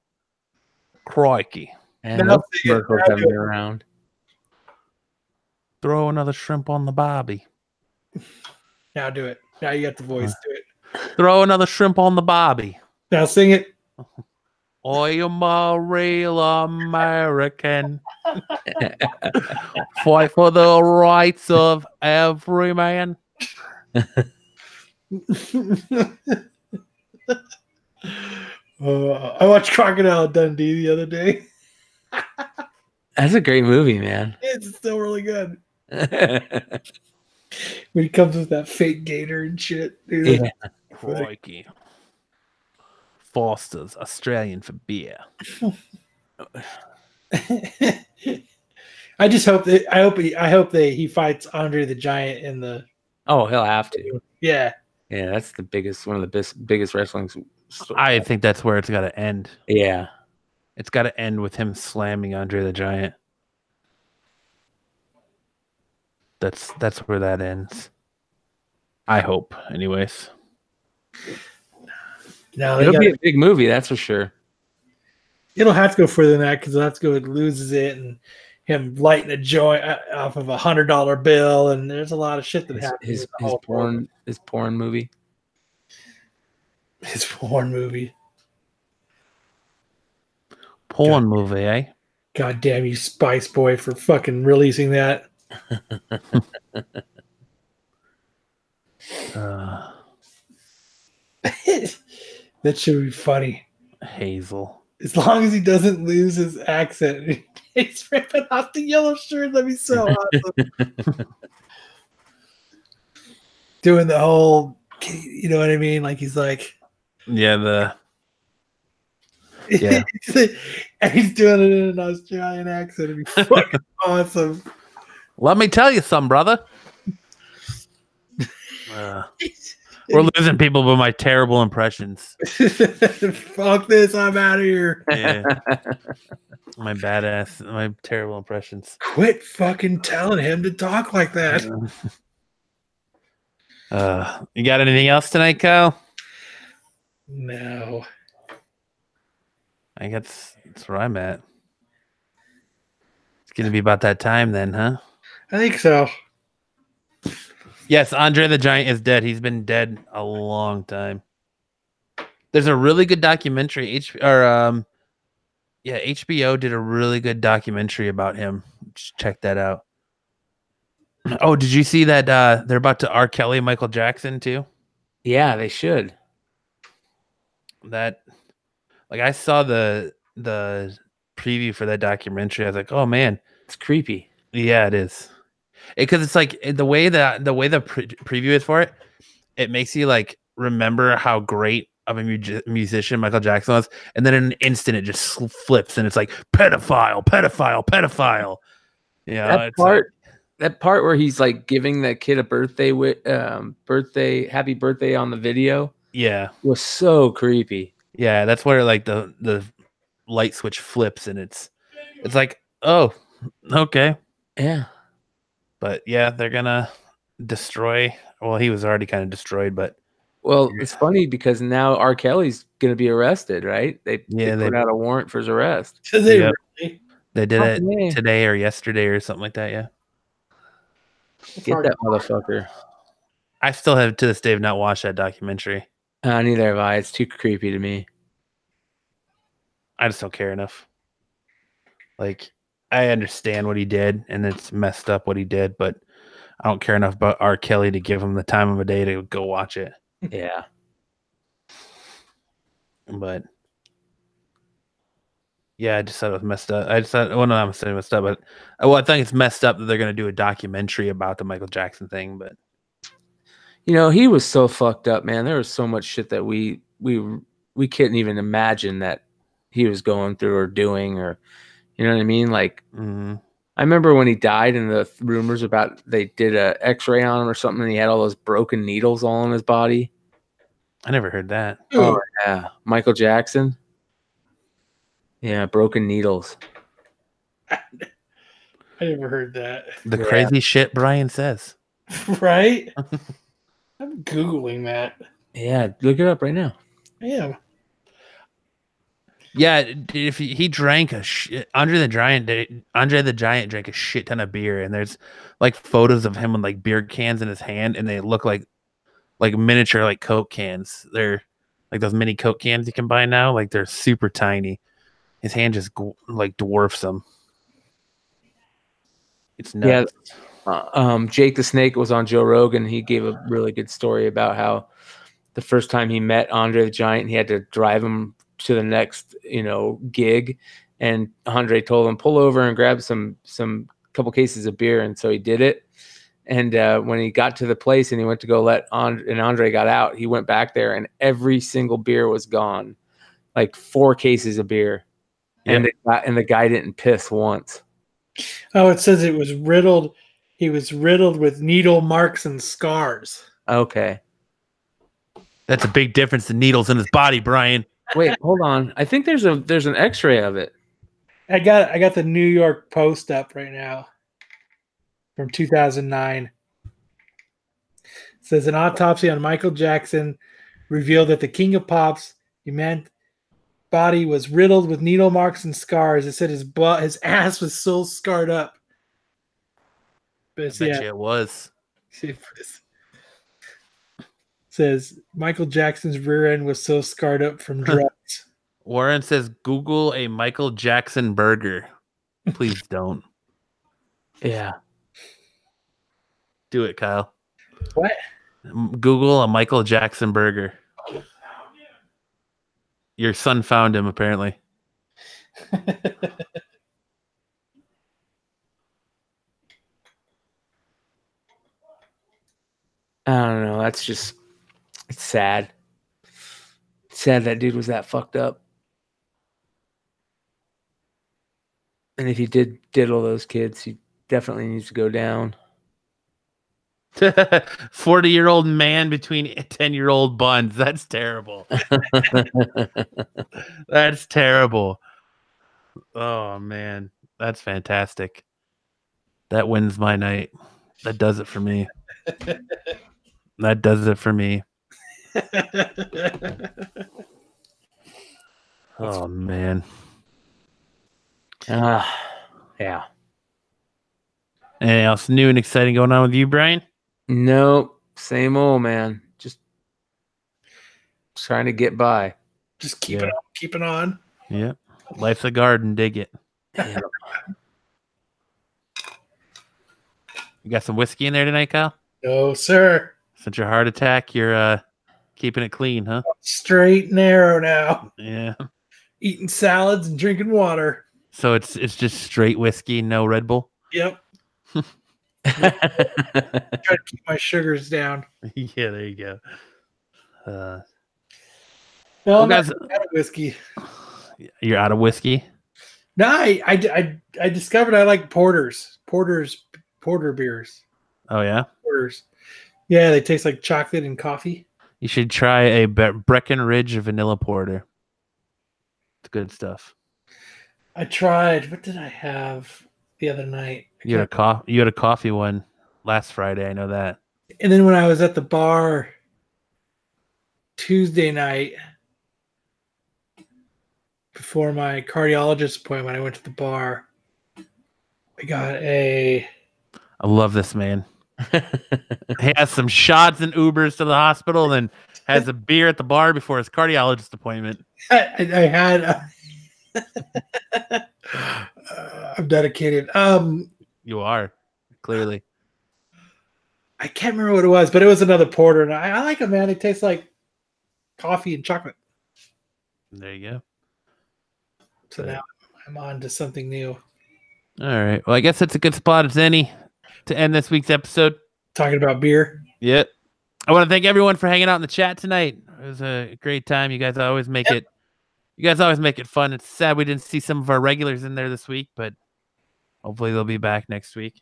Crikey. And Now those say it. commercials Now have do been it. around. Throw another shrimp on the barbie. Now do it. Now you got the voice. Do it. Throw another shrimp on the barbie. Now sing it. I am a real American. Fight for the rights of every man. I watched Crocodile Dundee the other day. That's a great movie, man. It's still really good. When he comes with that fake gator and shit. Dude. Yeah. Crikey. Foster's Australian for beer. I just hope that I hope he fights Andre the Giant in the Oh, he'll have to. yeah. Yeah, that's the biggest one of the biggest wrestling. I think that's where it's got to end. Yeah. It's got to end with him slamming Andre the Giant. That's where that ends. I hope, anyways. Now It'll be a big movie, that's for sure. it'll have to go further than that because it'll have to go. It loses it and him lighting a joint off of $100 bill, and there's a lot of shit that happens. His with the whole porn movie. his porn movie. Porn movie, eh? God damn you, Spice Boy, for fucking releasing that. That should be funny. Hazel. As long as he doesn't lose his accent. He's ripping off the yellow shirt. That'd be so awesome. Doing the whole, you know what I mean? Like he's like, Yeah, Yeah. and he's doing it in an Australian accent. It'd be fucking awesome. let me tell you something, brother. We're losing people with my terrible impressions. Fuck this, I'm out of here. Yeah. My terrible impressions. Quit fucking telling him to talk like that. You got anything else tonight, Kyle? No. I guess that's where I'm at. It's going to be about that time then, huh? I think so. Yes, Andre the Giant is dead. He's been dead a long time. There's a really good documentary. HBO did a really good documentary about him. Just check that out. Oh, did you see that they're about to R. Kelly Michael Jackson too? Yeah, they should. That, like, I saw the preview for that documentary. I was like, oh man, It's creepy. yeah, it is. Because it's like the way the preview is for it, it makes you like remember how great of a musician Michael Jackson was, and then in an instant it just flips and it's like pedophile, pedophile, pedophile. Yeah, that part where he's like giving that kid a birthday happy birthday on the video, yeah, was so creepy. Yeah, that's where like the light switch flips and it's like, oh, okay. Yeah. But yeah, they're gonna destroy. Well, he was already kind of destroyed, but well, it's funny because now R. Kelly's gonna be arrested, right? They put out a warrant for his arrest. Really? They did it today or yesterday or something like that. Yeah. Get that motherfucker. I still have to this day not watched that documentary. Neither have I. It's too creepy to me. I just don't care enough. Like, I understand what he did, and it's messed up what he did, but I don't care enough about R. Kelly to give him the time of a day to go watch it. Yeah. But yeah, I just thought it was messed up. I just thought, well, no, I'm saying messed up, but I think it's messed up that they're going to do a documentary about the Michael Jackson thing. But he was so fucked up, man. There was so much shit that we couldn't even imagine that he was going through or doing, or you know what I mean? Like, I remember when he died and the rumors about they did a X-ray on him or something, and he had all those broken needles all in his body. I never heard that. Oh yeah, Michael Jackson. Yeah, broken needles. I never heard that. The crazy shit Brian says. Right? I'm Googling that. Yeah, look it up right now. I am. Yeah, if he drank Andre the Giant drank a shit ton of beer, and there's like photos of him with like beer cans in his hand, and they look like miniature like Coke cans. They're like those mini Coke cans you can buy now. Like they're super tiny. His hand just like dwarfs them. It's nuts. Yeah. Jake the Snake was on Joe Rogan. He gave a really good story about how the first time he met Andre the Giant, he had to drive him to the next, gig, and Andre told him pull over and grab some couple cases of beer, and so he did it. And when he got to the place and he went to go Andre got out, he went back there and every single beer was gone, like 4 cases of beer. Yep. And the guy didn't piss once. Oh, it says it was riddled. He was riddled with needle marks and scars. Okay. That's a big difference in needles in his body, Brian. Wait, hold on. I think there's an X-ray of it. I got the New York Post up right now from 2009. It says an autopsy on Michael Jackson revealed that the King of Pop's body was riddled with needle marks and scars. It said his ass was so scarred up. But I bet you it was. It says Michael Jackson's rear end was so scarred up from drugs. Warren says Google a Michael Jackson burger. Please don't. Yeah. Do it, Kyle. What? Google a Michael Jackson burger. Your son found him, apparently. I don't know. That's just, it's sad. It's sad that dude was that fucked up. And if he did diddle those kids, he definitely needs to go down. 40-year-old man between 10-year-old buns. That's terrible. That's terrible. Oh, man. That's fantastic. That wins my night. That does it for me. That does it for me. Oh, man. Yeah. Anything else new and exciting going on with you, Brian? Nope. Same old, man. Just trying to get by. Just keeping on. Yeah. Life's a garden. Dig it. Yeah. You got some whiskey in there tonight, Kyle? No, sir. Since your heart attack, you're keeping it clean, huh? Straight and narrow now. Yeah. Eating salads and drinking water. So it's just straight whiskey, no Red Bull? Yep. Try to keep my sugars down. Yeah, there you go. No, well, I'm guys, not out of whiskey. You're out of whiskey? No, I discovered I like porter beers. Oh, yeah? Porters. Yeah, they taste like chocolate and coffee. You should try a Breckenridge vanilla porter. It's good stuff. I tried. What did I have the other night? You had a coffee one last Friday. I know that. And then when I was at the bar Tuesday night before my cardiologist appointment, I went to the bar. I got I love this man. He has some shots and Ubers to the hospital, and then has a beer at the bar before his cardiologist appointment. I had. I'm dedicated. You are, clearly. I can't remember what it was, but it was another porter, and I like it, man. It tastes like coffee and chocolate. There you go. So now I'm on to something new. All right. Well, I guess it's a good spot as any to end this week's episode. Talking about beer. Yep. I want to thank everyone for hanging out in the chat tonight. It was a great time. You guys always make it. You guys always make it fun. It's sad we didn't see some of our regulars in there this week, but hopefully they'll be back next week.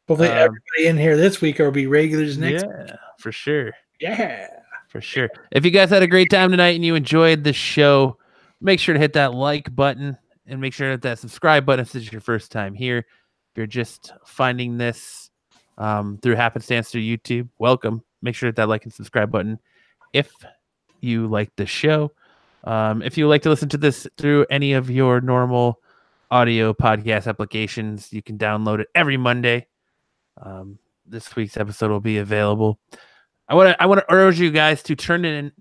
Hopefully everybody in here this week will be regulars next week. Yeah, for sure. Yeah. For sure. If you guys had a great time tonight and you enjoyed the show, make sure to hit that like button and make sure to hit that subscribe button if this is your first time here. If you're just finding this through happenstance through YouTube, welcome. Make sure to hit that like and subscribe button if you like the show. If you like to listen to this through any of your normal audio podcast applications, you can download it every Monday. This week's episode will be available. I want to urge you guys to tune in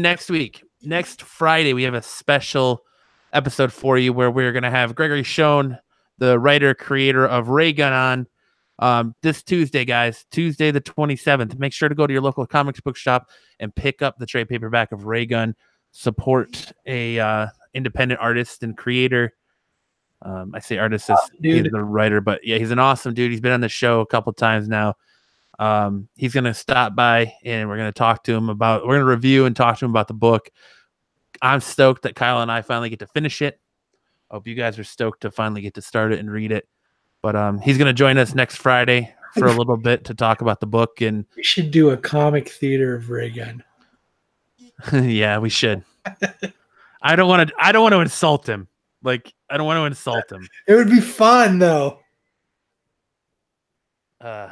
next week. Next Friday, we have a special episode for you where we're going to have Gregory Schoen, the writer, creator of Ray Gun, on this Tuesday, guys. Tuesday the 27th. Make sure to go to your local comics book shop and pick up the trade paperback of Ray Gun. Support a independent artist and creator. I say artist as he's the writer, but yeah, he's an awesome dude. He's been on the show a couple times now. He's going to stop by and we're going to review and talk to him about the book. I'm stoked that Kyle and I finally get to finish it. I hope you guys are stoked to finally get to start it and read it. But he's going to join us next Friday for a little bit to talk about the book. And we should do a comic theater of Ray Gun. Yeah, we should. I don't want to insult him. Like, I don't want to insult him. It would be fun though. Ray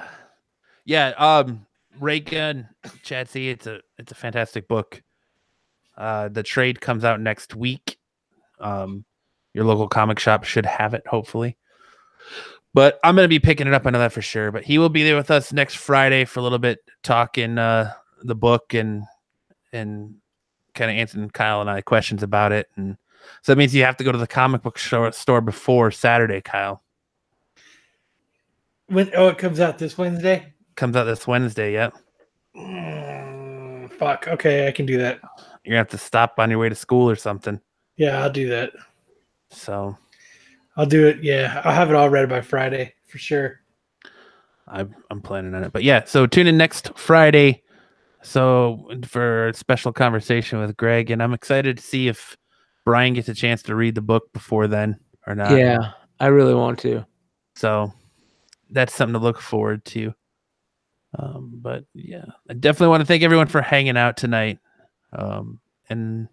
Gun, Chatsy, it's a fantastic book. The trade comes out next week. Your local comic shop should have it, hopefully. But I'm going to be picking it up. I know that for sure. But he will be there with us next Friday for a little bit, talking the book and kind of answering Kyle and I questions about it. And so that means you have to go to the comic book store before Saturday, Kyle. It comes out this Wednesday? Comes out this Wednesday, yep. Fuck. Okay, I can do that. You're going to have to stop on your way to school or something. Yeah, I'll do that. So I'll do it. Yeah, I'll have it all read by Friday for sure. I'm planning on it. But yeah, so tune in next Friday for a special conversation with Greg. And I'm excited to see if Brian gets a chance to read the book before then or not. Yeah, I really want to. So that's something to look forward to. But yeah, I definitely want to thank everyone for hanging out tonight. And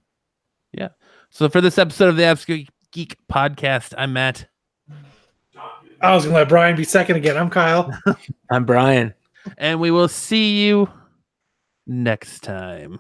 yeah, so for this episode of the Absolute Geek Podcast, I'm Matt. I was going to let Brian be second again. I'm Kyle. I'm Brian. And we will see you next time.